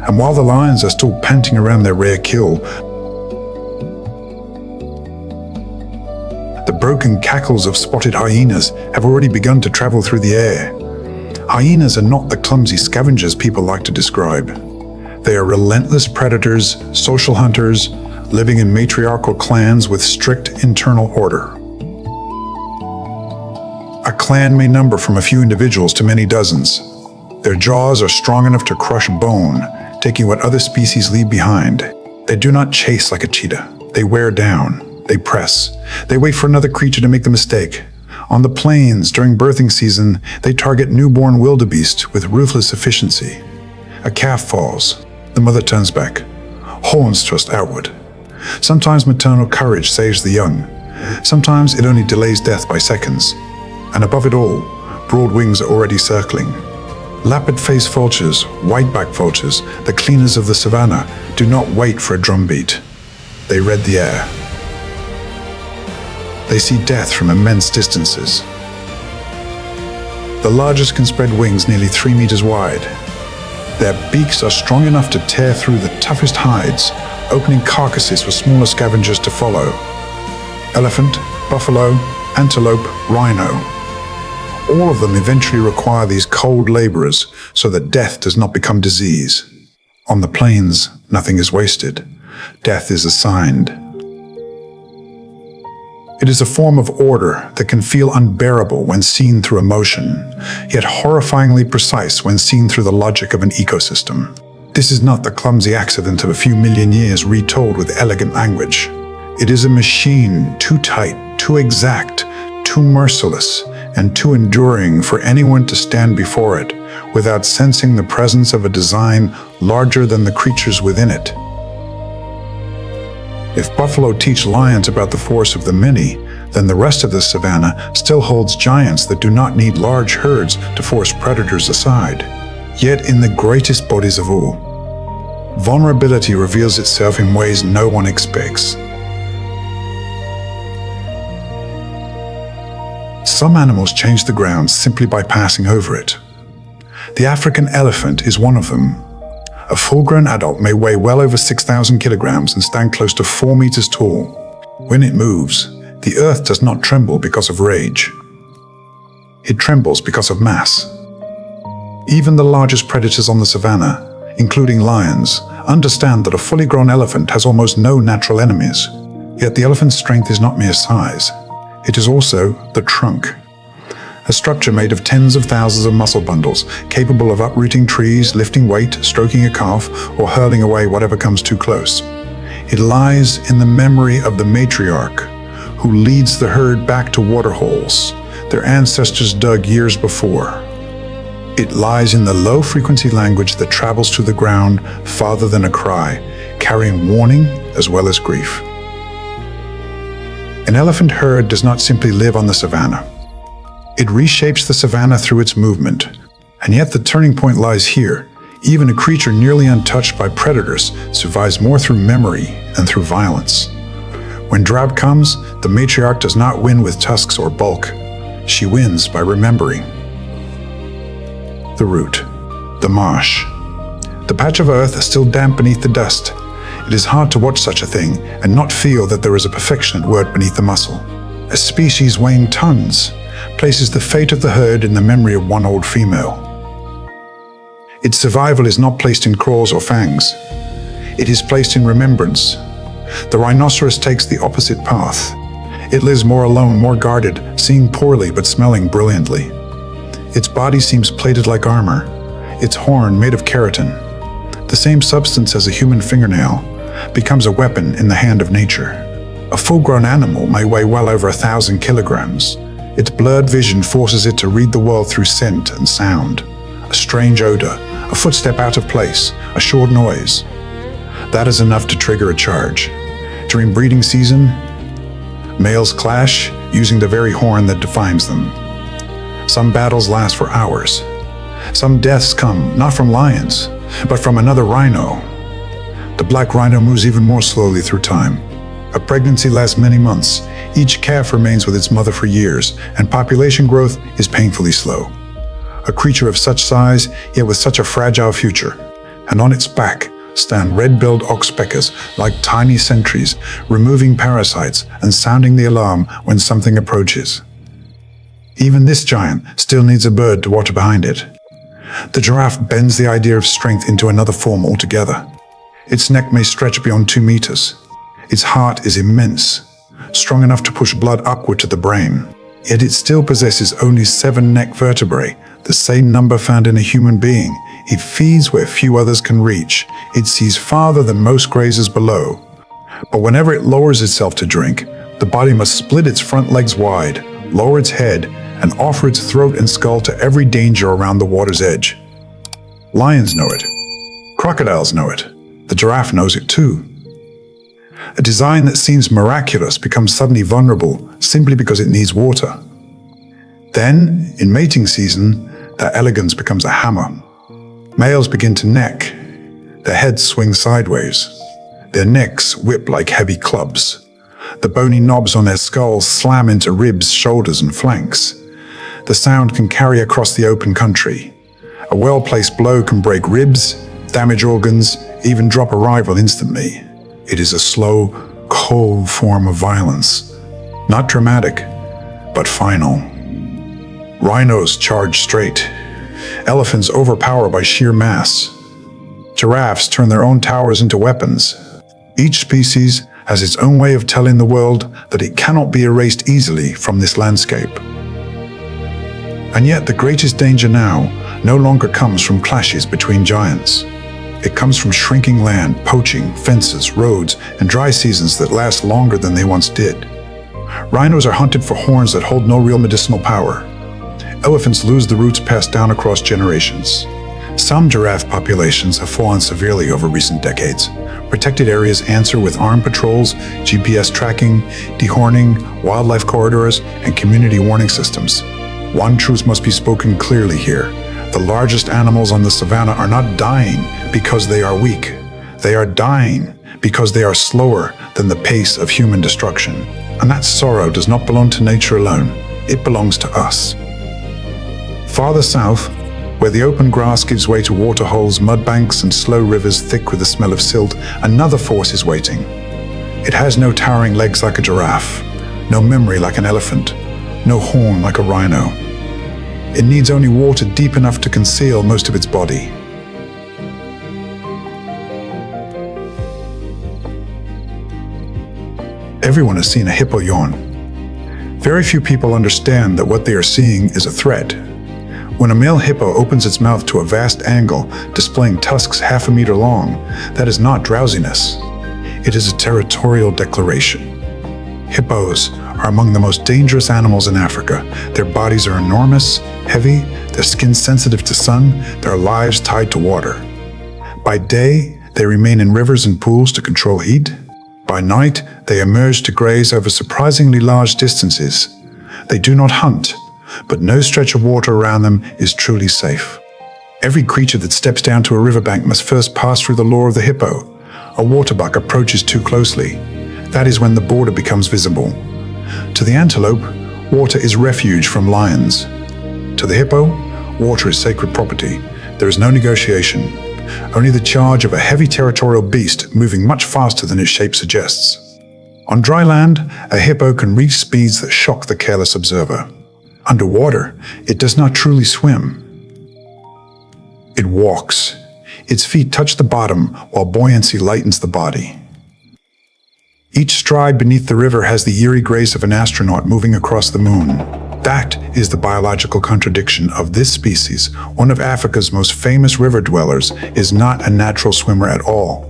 [SPEAKER 1] And while the lions are still panting around their rare kill, the broken cackles of spotted hyenas have already begun to travel through the air. Hyenas are not the clumsy scavengers people like to describe. They are relentless predators, social hunters, living in matriarchal clans with strict internal order. A clan may number from a few individuals to many dozens. Their jaws are strong enough to crush bone, taking what other species leave behind. They do not chase like a cheetah. They wear down. They press. They wait for another creature to make the mistake. On the plains, during birthing season, they target newborn wildebeest with ruthless efficiency. A calf falls. The mother turns back. Horns thrust outward. Sometimes maternal courage saves the young. Sometimes it only delays death by seconds. And above it all, broad wings are already circling. Lappet-faced vultures, white-backed vultures, the cleaners of the savannah, do not wait for a drumbeat. They read the air. They see death from immense distances. The largest can spread wings nearly 3 meters wide. Their beaks are strong enough to tear through the toughest hides, opening carcasses for smaller scavengers to follow. Elephant, buffalo, antelope, rhino. All of them eventually require these cold laborers so that death does not become disease. On the plains, nothing is wasted. Death is assigned. It is a form of order that can feel unbearable when seen through emotion, yet horrifyingly precise when seen through the logic of an ecosystem. This is not the clumsy accident of a few million years retold with elegant language. It is a machine too tight, too exact, too merciless, and too enduring for anyone to stand before it without sensing the presence of a design larger than the creatures within it. If buffalo teach lions about the force of the many, then the rest of the savannah still holds giants that do not need large herds to force predators aside. Yet in the greatest bodies of all, vulnerability reveals itself in ways no one expects. Some animals change the ground simply by passing over it. The African elephant is one of them. A full-grown adult may weigh well over 6,000 kilograms and stand close to 4 meters tall. When it moves, the earth does not tremble because of rage. It trembles because of mass. Even the largest predators on the savannah, including lions, understand that a fully grown elephant has almost no natural enemies. Yet the elephant's strength is not mere size. It is also the trunk. A structure made of tens of thousands of muscle bundles, capable of uprooting trees, lifting weight, stroking a calf, or hurling away whatever comes too close. It lies in the memory of the matriarch, who leads the herd back to waterholes their ancestors dug years before. It lies in the low-frequency language that travels to the ground farther than a cry, carrying warning as well as grief. An elephant herd does not simply live on the savannah. It reshapes the savannah through its movement, and yet the turning point lies here. Even a creature nearly untouched by predators survives more through memory than through violence. When drought comes, the matriarch does not win with tusks or bulk. She wins by remembering. The root, the marsh. The patch of earth is still damp beneath the dust. It is hard to watch such a thing and not feel that there is a perfection at work beneath the muscle. A species weighing tons places the fate of the herd in the memory of one old female. Its survival is not placed in claws or fangs. It is placed in remembrance. The rhinoceros takes the opposite path. It lives more alone, more guarded, seeing poorly but smelling brilliantly. Its body seems plated like armor, its horn made of keratin. The same substance as a human fingernail becomes a weapon in the hand of nature. A full-grown animal may weigh well over 1,000 kilograms. Its blurred vision forces it to read the world through scent and sound. A strange odor, a footstep out of place, a short noise. That is enough to trigger a charge. During breeding season, males clash using the very horn that defines them. Some battles last for hours. Some deaths come not from lions, but from another rhino. The black rhino moves even more slowly through time. A pregnancy lasts many months. Each calf remains with its mother for years, and population growth is painfully slow. A creature of such size, yet with such a fragile future. And on its back stand red-billed oxpeckers like tiny sentries, removing parasites and sounding the alarm when something approaches. Even this giant still needs a bird to watch behind it. The giraffe bends the idea of strength into another form altogether. Its neck may stretch beyond 2 meters. Its heart is immense, strong enough to push blood upward to the brain. Yet it still possesses only 7 neck vertebrae, the same number found in a human being. It feeds where few others can reach. It sees farther than most grazers below. But whenever it lowers itself to drink, the body must split its front legs wide, lower its head, and offer its throat and skull to every danger around the water's edge. Lions know it. Crocodiles know it. The giraffe knows it too. A design that seems miraculous becomes suddenly vulnerable simply because it needs water. Then, in mating season, their elegance becomes a hammer. Males begin to neck. Their heads swing sideways. Their necks whip like heavy clubs. The bony knobs on their skulls slam into ribs, shoulders, and flanks. The sound can carry across the open country. A well-placed blow can break ribs, damage organs, even drop a rival instantly. It is a slow, cold form of violence. Not dramatic, but final. Rhinos charge straight. Elephants overpower by sheer mass. Giraffes turn their own towers into weapons. Each species has its own way of telling the world that it cannot be erased easily from this landscape. And yet the greatest danger now no longer comes from clashes between giants. It comes from shrinking land, poaching, fences, roads, and dry seasons that last longer than they once did. Rhinos are hunted for horns that hold no real medicinal power. Elephants lose the roots passed down across generations. Some giraffe populations have fallen severely over recent decades. Protected areas answer with armed patrols, GPS tracking, dehorning, wildlife corridors, and community warning systems. One truth must be spoken clearly here. The largest animals on the savannah are not dying because they are weak. They are dying because they are slower than the pace of human destruction. And that sorrow does not belong to nature alone. It belongs to us. Farther south, where the open grass gives way to waterholes, mudbanks, and slow rivers thick with the smell of silt, another force is waiting. It has no towering legs like a giraffe, no memory like an elephant, no horn like a rhino. It needs only water deep enough to conceal most of its body. Everyone has seen a hippo yawn. Very few people understand that what they are seeing is a threat. When a male hippo opens its mouth to a vast angle, displaying tusks half a meter long, that is not drowsiness. It is a territorial declaration. Hippos are among the most dangerous animals in Africa. Their bodies are enormous, heavy, their skin sensitive to sun, their lives tied to water. By day, they remain in rivers and pools to control heat. By night, they emerge to graze over surprisingly large distances. They do not hunt, but no stretch of water around them is truly safe. Every creature that steps down to a riverbank must first pass through the law of the hippo. A waterbuck approaches too closely. That is when the border becomes visible. To the antelope, water is refuge from lions. To the hippo, water is sacred property. There is no negotiation, only the charge of a heavy territorial beast moving much faster than its shape suggests. On dry land, a hippo can reach speeds that shock the careless observer. Underwater, it does not truly swim. It walks. Its feet touch the bottom while buoyancy lightens the body. Each stride beneath the river has the eerie grace of an astronaut moving across the moon. That is the biological contradiction of this species. One of Africa's most famous river dwellers is not a natural swimmer at all.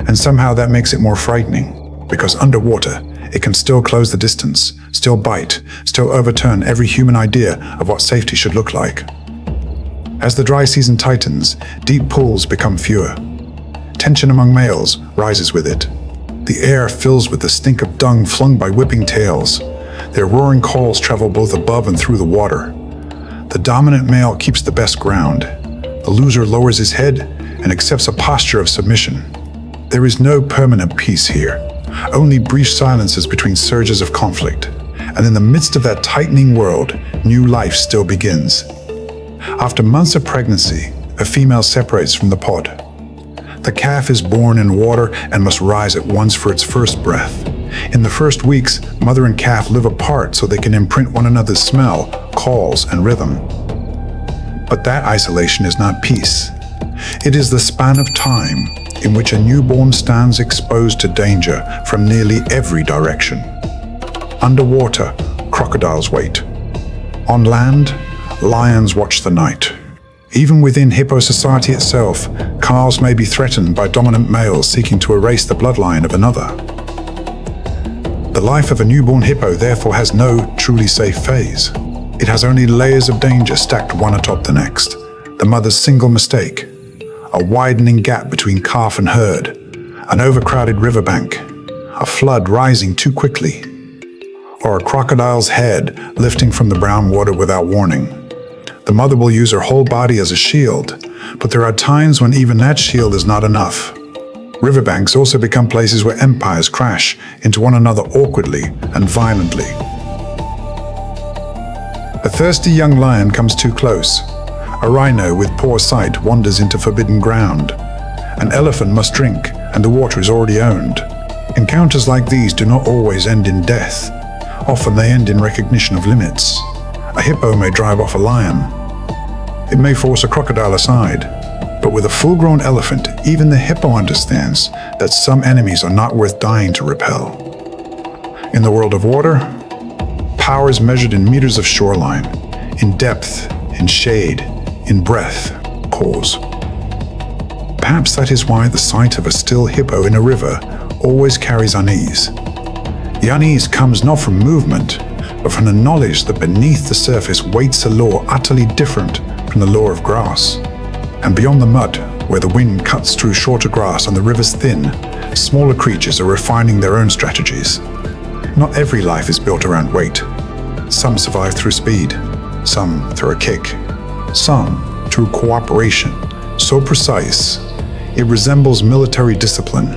[SPEAKER 1] And somehow that makes it more frightening, because underwater, it can still close the distance, still bite, still overturn every human idea of what safety should look like. As the dry season tightens, deep pools become fewer. Tension among males rises with it. The air fills with the stink of dung flung by whipping tails. Their roaring calls travel both above and through the water. The dominant male keeps the best ground. The loser lowers his head and accepts a posture of submission. There is no permanent peace here, only brief silences between surges of conflict. And in the midst of that tightening world, new life still begins. After months of pregnancy, a female separates from the pod. The calf is born in water and must rise at once for its first breath. In the first weeks, mother and calf live apart so they can imprint one another's smell, calls, and rhythm. But that isolation is not peace. It is the span of time in which a newborn stands exposed to danger from nearly every direction. Underwater, crocodiles wait. On land, lions watch the night. Even within hippo society itself, calves may be threatened by dominant males seeking to erase the bloodline of another. The life of a newborn hippo therefore has no truly safe phase. It has only layers of danger stacked one atop the next. The mother's single mistake, a widening gap between calf and herd, an overcrowded riverbank, a flood rising too quickly, or a crocodile's head lifting from the brown water without warning. The mother will use her whole body as a shield, but there are times when even that shield is not enough. Riverbanks also become places where empires crash into one another awkwardly and violently. A thirsty young lion comes too close. A rhino with poor sight wanders into forbidden ground. An elephant must drink, and the water is already owned. Encounters like these do not always end in death. Often they end in recognition of limits. A hippo may drive off a lion. It may force a crocodile aside. But with a full-grown elephant, even the hippo understands that some enemies are not worth dying to repel. In the world of water, power is measured in meters of shoreline, in depth, in shade, in breadth. Pause. Perhaps that is why the sight of a still hippo in a river always carries unease. The unease comes not from movement, but from the knowledge that beneath the surface waits a law utterly different from the law of grass. And beyond the mud, where the wind cuts through shorter grass and the river's thin, smaller creatures are refining their own strategies. Not every life is built around weight. Some survive through speed, some through a kick, some through cooperation, so precise, it resembles military discipline.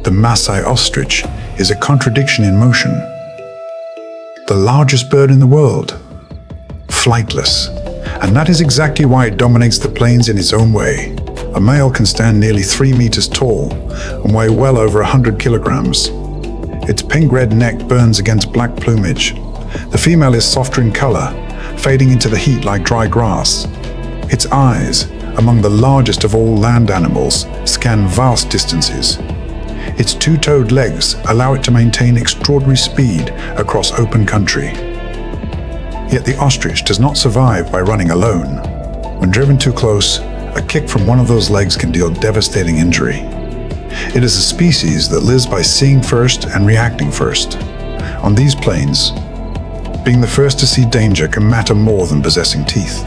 [SPEAKER 1] The Maasai ostrich is a contradiction in motion. The largest bird in the world, flightless. And that is exactly why it dominates the plains in its own way. A male can stand nearly 3 meters tall and weigh well over 100 kilograms. Its pink-red neck burns against black plumage. The female is softer in color, fading into the heat like dry grass. Its eyes, among the largest of all land animals, scan vast distances. Its two-toed legs allow it to maintain extraordinary speed across open country. Yet the ostrich does not survive by running alone. When driven too close, a kick from one of those legs can deal devastating injury. It is a species that lives by seeing first and reacting first. On these plains, being the first to see danger can matter more than possessing teeth.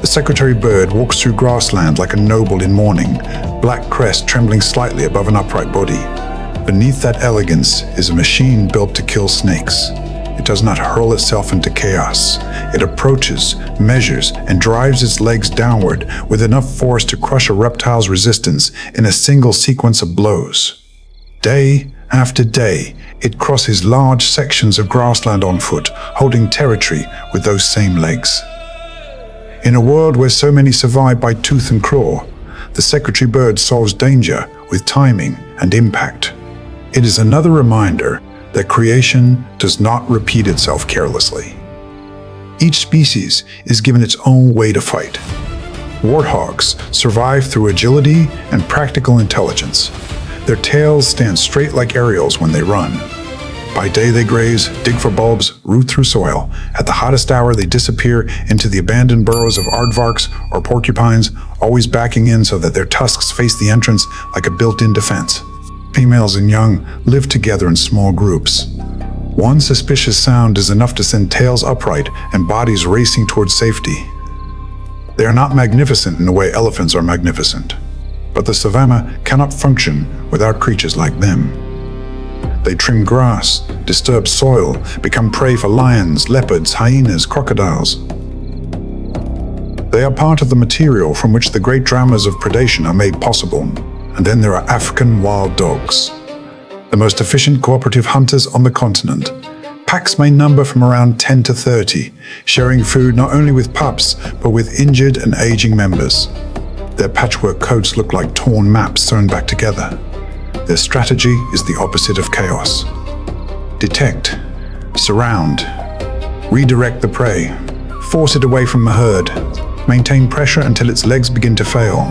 [SPEAKER 1] The secretary bird walks through grassland like a noble in mourning, black crest trembling slightly above an upright body. Beneath that elegance is a machine built to kill snakes. It does not hurl itself into chaos. It approaches, measures, and drives its legs downward with enough force to crush a reptile's resistance in a single sequence of blows. Day after day, it crosses large sections of grassland on foot, holding territory with those same legs. In a world where so many survive by tooth and claw, the secretary bird solves danger with timing and impact. It is another reminder that creation does not repeat itself carelessly. Each species is given its own way to fight. Warthogs survive through agility and practical intelligence. Their tails stand straight like aerials when they run. By day they graze, dig for bulbs, root through soil. At the hottest hour they disappear into the abandoned burrows of aardvarks or porcupines, always backing in so that their tusks face the entrance like a built-in defense. Females and young live together in small groups. One suspicious sound is enough to send tails upright and bodies racing towards safety. They are not magnificent in the way elephants are magnificent, but the savannah cannot function without creatures like them. They trim grass, disturb soil, become prey for lions, leopards, hyenas, crocodiles. They are part of the material from which the great dramas of predation are made possible. And then there are African wild dogs, the most efficient cooperative hunters on the continent. Packs may number from around 10 to 30, sharing food not only with pups, but with injured and aging members. Their patchwork coats look like torn maps sewn back together. Their strategy is the opposite of chaos. Detect, surround, redirect the prey, force it away from the herd, maintain pressure until its legs begin to fail.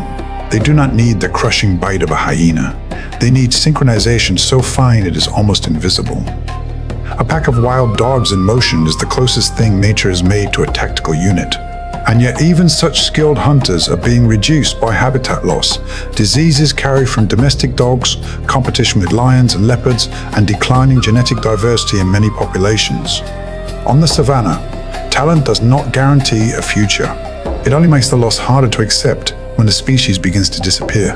[SPEAKER 1] They do not need the crushing bite of a hyena. They need synchronization so fine it is almost invisible. A pack of wild dogs in motion is the closest thing nature has made to a tactical unit. And yet even such skilled hunters are being reduced by habitat loss, diseases carried from domestic dogs, competition with lions and leopards, and declining genetic diversity in many populations. On the savannah, talent does not guarantee a future. It only makes the loss harder to accept when the species begins to disappear.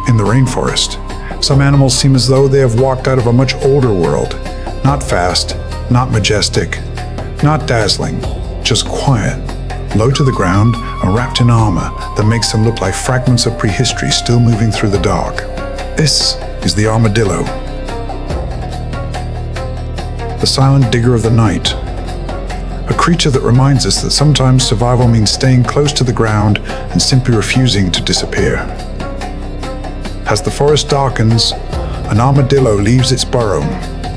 [SPEAKER 1] In the rainforest, some animals seem as though they have walked out of a much older world. Not fast, not majestic, not dazzling, just quiet, low to the ground and wrapped in armor that makes them look like fragments of prehistory still moving through the dark. This is the armadillo, the silent digger of the night, a creature that reminds us that sometimes survival means staying close to the ground and simply refusing to disappear. As the forest darkens, an armadillo leaves its burrow.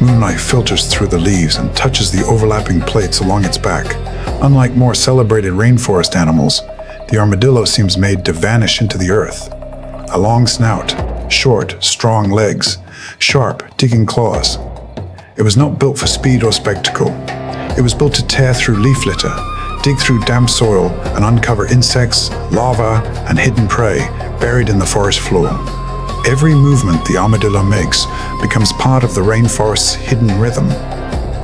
[SPEAKER 1] Moonlight filters through the leaves and touches the overlapping plates along its back. Unlike more celebrated rainforest animals, the armadillo seems made to vanish into the earth. A long snout, short, strong legs, sharp, digging claws. It was not built for speed or spectacle. It was built to tear through leaf litter, dig through damp soil, and uncover insects, larvae, and hidden prey buried in the forest floor. Every movement the armadillo makes becomes part of the rainforest's hidden rhythm.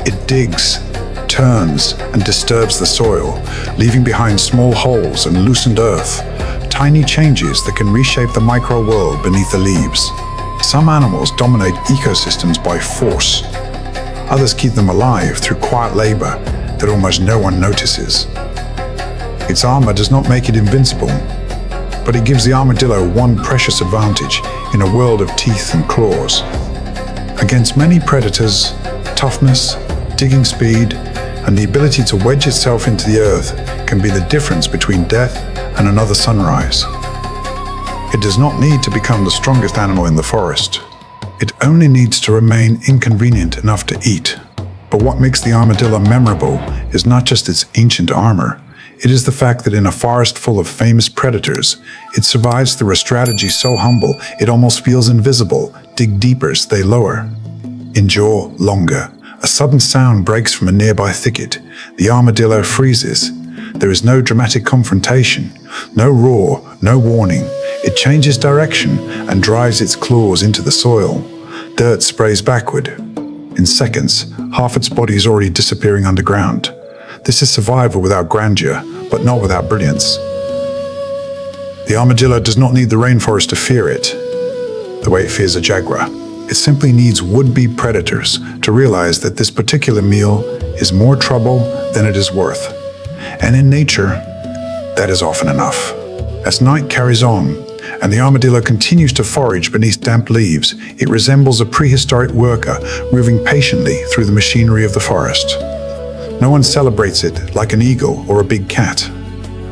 [SPEAKER 1] It digs, turns, and disturbs the soil, leaving behind small holes and loosened earth, tiny changes that can reshape the micro-world beneath the leaves. Some animals dominate ecosystems by force. Others keep them alive through quiet labor that almost no one notices. Its armor does not make it invincible, but it gives the armadillo one precious advantage in a world of teeth and claws. Against many predators, toughness, digging speed, and the ability to wedge itself into the earth can be the difference between death and another sunrise. It does not need to become the strongest animal in the forest. It only needs to remain inconvenient enough to eat. But what makes the armadillo memorable is not just its ancient armor, It is the fact that in a forest full of famous predators, it survives through a strategy so humble it almost feels invisible. Dig deeper, stay lower. Endure longer. A sudden sound breaks from a nearby thicket. The armadillo freezes. There is no dramatic confrontation, no roar, no warning. It changes direction and drives its claws into the soil. Dirt sprays backward. In seconds, half its body is already disappearing underground. This is survival without grandeur, but not without brilliance. The armadillo does not need the rainforest to fear it, the way it fears a jaguar. It simply needs would-be predators to realize that this particular meal is more trouble than it is worth. And in nature, that is often enough. As night carries on, and the armadillo continues to forage beneath damp leaves, it resembles a prehistoric worker moving patiently through the machinery of the forest. No one celebrates it like an eagle or a big cat.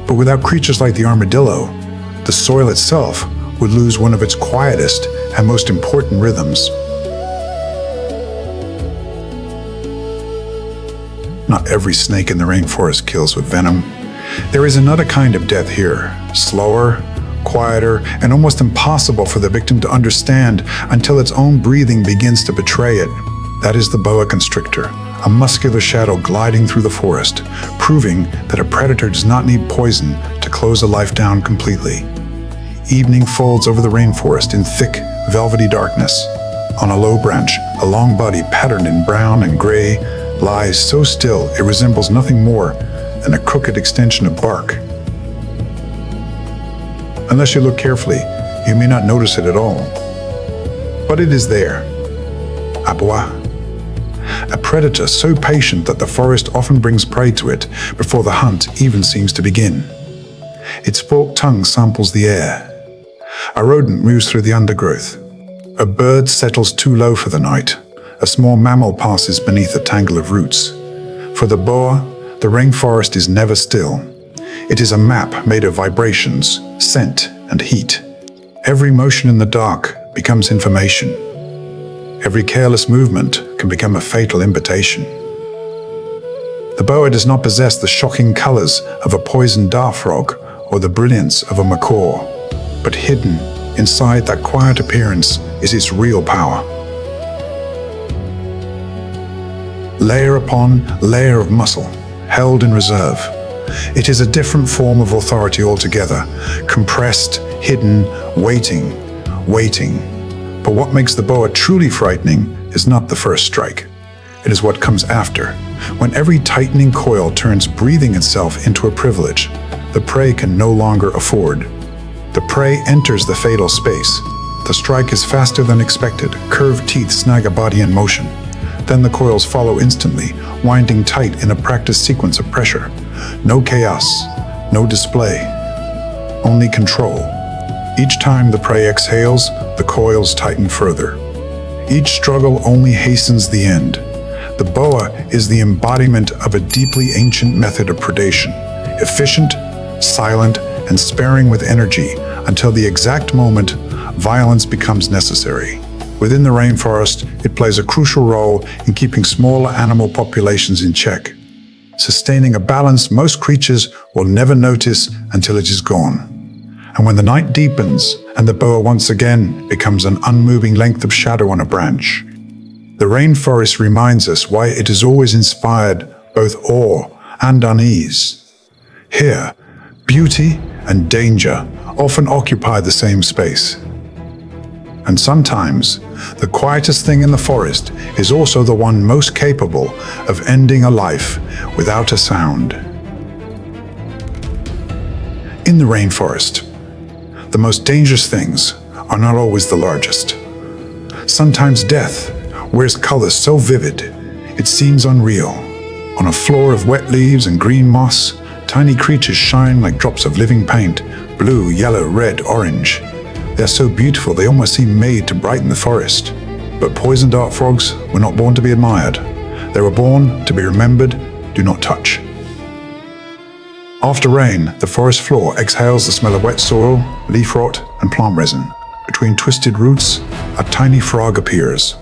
[SPEAKER 1] But without creatures like the armadillo, the soil itself would lose one of its quietest and most important rhythms. Not every snake in the rainforest kills with venom. There is another kind of death here, slower, quieter, and almost impossible for the victim to understand until its own breathing begins to betray it. That is the boa constrictor, a muscular shadow gliding through the forest, proving that a predator does not need poison to close a life down completely. Evening folds over the rainforest in thick, velvety darkness. On a low branch, a long body patterned in brown and gray lies so still it resembles nothing more than a crooked extension of bark. Unless you look carefully, you may not notice it at all. But it is there. Abois. A predator so patient that the forest often brings prey to it before the hunt even seems to begin. Its forked tongue samples the air. A rodent moves through the undergrowth. A bird settles too low for the night. A small mammal passes beneath a tangle of roots. For the boa, the rainforest is never still. It is a map made of vibrations, scent, and heat. Every motion in the dark becomes information. Every careless movement can become a fatal invitation. The boa does not possess the shocking colors of a poisoned dart frog or the brilliance of a macaw, but hidden inside that quiet appearance is its real power. Layer upon layer of muscle, held in reserve. It is a different form of authority altogether, compressed, hidden, waiting. But what makes the boa truly frightening is not the first strike. It is what comes after, when every tightening coil turns breathing itself into a privilege the prey can no longer afford. The prey enters the fatal space. The strike is faster than expected. Curved teeth snag a body in motion. Then the coils follow instantly, winding tight in a practiced sequence of pressure. No chaos, no display, only control. Each time the prey exhales, the coils tighten further. Each struggle only hastens the end. The boa is the embodiment of a deeply ancient method of predation, efficient, silent, and sparing with energy until the exact moment violence becomes necessary. Within the rainforest, it plays a crucial role in keeping smaller animal populations in check, sustaining a balance most creatures will never notice until it is gone. And when the night deepens and the boa once again becomes an unmoving length of shadow on a branch, the rainforest reminds us why it has always inspired both awe and unease. Here, beauty and danger often occupy the same space. And sometimes, the quietest thing in the forest is also the one most capable of ending a life without a sound. In the rainforest, the most dangerous things are not always the largest. Sometimes death wears colors so vivid, it seems unreal. On a floor of wet leaves and green moss, tiny creatures shine like drops of living paint, blue, yellow, red, orange. They are so beautiful they almost seem made to brighten the forest. But poison dart frogs were not born to be admired. They were born to be remembered, do not touch. After rain, the forest floor exhales the smell of wet soil, leaf rot, and plant resin. Between twisted roots, a tiny frog appears.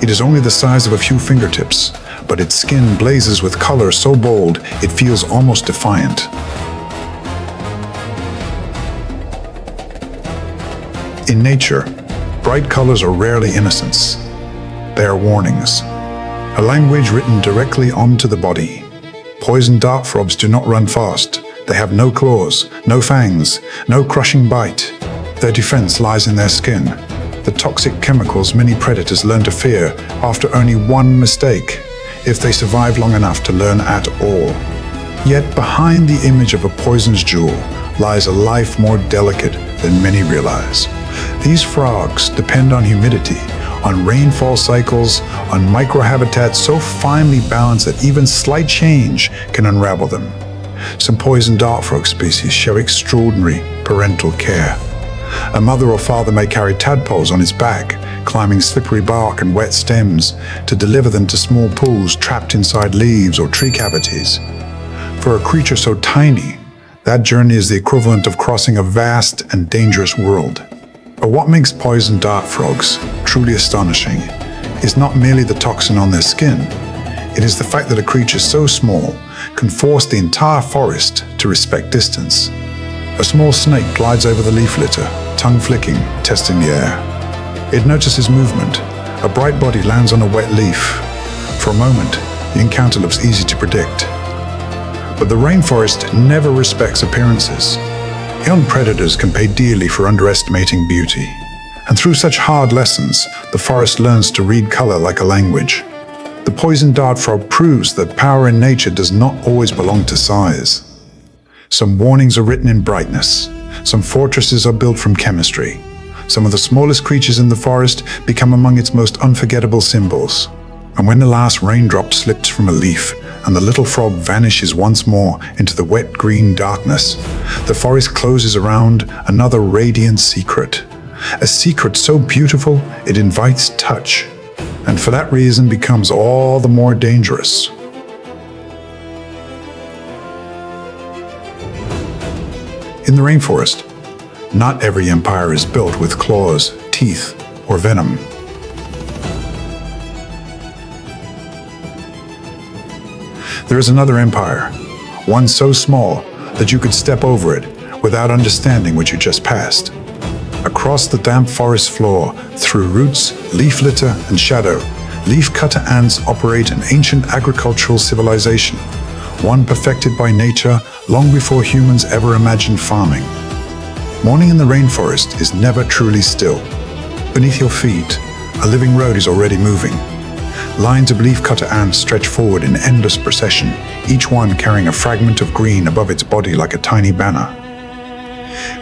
[SPEAKER 1] It is only the size of a few fingertips, but its skin blazes with color so bold it feels almost defiant. In nature, bright colors are rarely innocents. They are warnings. A language written directly onto the body. Poison dart frogs do not run fast. They have no claws, no fangs, no crushing bite. Their defense lies in their skin. The toxic chemicals many predators learn to fear after only one mistake, if they survive long enough to learn at all. Yet behind the image of a poisonous jewel lies a life more delicate than many realize. These frogs depend on humidity, on rainfall cycles, on microhabitats so finely balanced that even slight change can unravel them. Some poison dart frog species show extraordinary parental care. A mother or father may carry tadpoles on its back, climbing slippery bark and wet stems to deliver them to small pools trapped inside leaves or tree cavities. For a creature so tiny, that journey is the equivalent of crossing a vast and dangerous world. But what makes poison dart frogs truly astonishing is not merely the toxin on their skin. It is the fact that a creature so small can force the entire forest to respect distance. A small snake glides over the leaf litter, tongue flicking, testing the air. It notices movement. A bright body lands on a wet leaf. For a moment, the encounter looks easy to predict. But the rainforest never respects appearances. Young predators can pay dearly for underestimating beauty. And through such hard lessons, the forest learns to read color like a language. The poison dart frog proves that power in nature does not always belong to size. Some warnings are written in brightness. Some fortresses are built from chemistry. Some of the smallest creatures in the forest become among its most unforgettable symbols. And when the last raindrop slips from a leaf and the little frog vanishes once more into the wet green darkness, the forest closes around another radiant secret. A secret so beautiful it invites touch, and for that reason becomes all the more dangerous. In the rainforest, not every empire is built with claws, teeth, or venom. There is another empire, one so small that you could step over it without understanding what you just passed. Across the damp forest floor, through roots, leaf litter, and shadow, leaf-cutter ants operate an ancient agricultural civilization, one perfected by nature long before humans ever imagined farming. Morning in the rainforest is never truly still. Beneath your feet, a living road is already moving. Lines of leaf-cutter ants stretch forward in endless procession, each one carrying a fragment of green above its body like a tiny banner.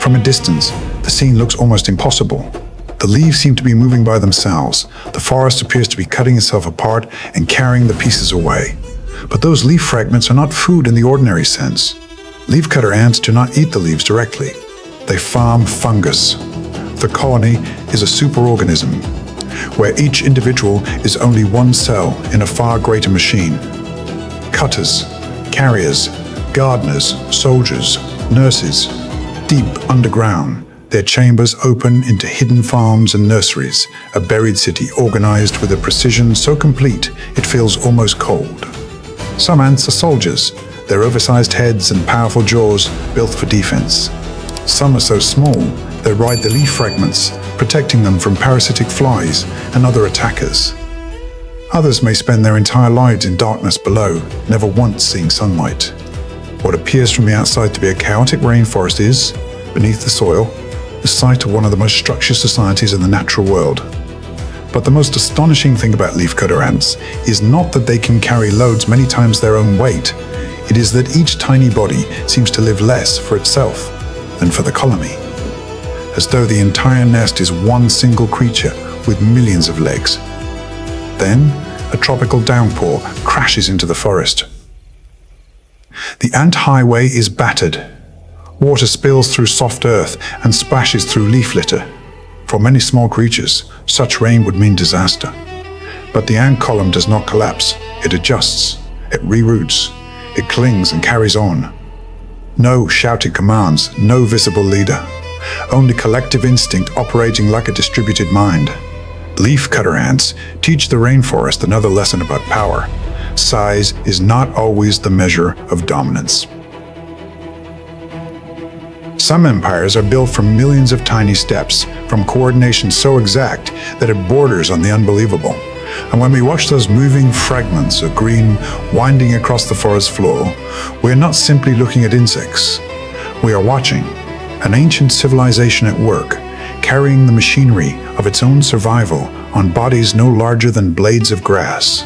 [SPEAKER 1] From a distance, the scene looks almost impossible. The leaves seem to be moving by themselves. The forest appears to be cutting itself apart and carrying the pieces away. But those leaf fragments are not food in the ordinary sense. Leafcutter ants do not eat the leaves directly. They farm fungus. The colony is a superorganism, where each individual is only one cell in a far greater machine. Cutters, carriers, gardeners, soldiers, nurses, deep underground, their chambers open into hidden farms and nurseries, a buried city organized with a precision so complete it feels almost cold. Some ants are soldiers, their oversized heads and powerful jaws built for defense. Some are so small they ride the leaf fragments, protecting them from parasitic flies and other attackers. Others may spend their entire lives in darkness below, never once seeing sunlight. What appears from the outside to be a chaotic rainforest is, beneath the soil, the site of one of the most structured societies in the natural world. But the most astonishing thing about leafcutter ants is not that they can carry loads many times their own weight. It is that each tiny body seems to live less for itself than for the colony, as though the entire nest is one single creature with millions of legs. Then, a tropical downpour crashes into the forest. The ant highway is battered. Water spills through soft earth and splashes through leaf litter. For many small creatures, such rain would mean disaster. But the ant column does not collapse. It adjusts, it reroutes, it clings and carries on. No shouted commands, no visible leader. Only collective instinct operating like a distributed mind. Leafcutter ants teach the rainforest another lesson about power. Size is not always the measure of dominance. Some empires are built from millions of tiny steps, from coordination so exact that it borders on the unbelievable. And when we watch those moving fragments of green winding across the forest floor, we are not simply looking at insects. We are watching an ancient civilization at work, carrying the machinery of its own survival on bodies no larger than blades of grass.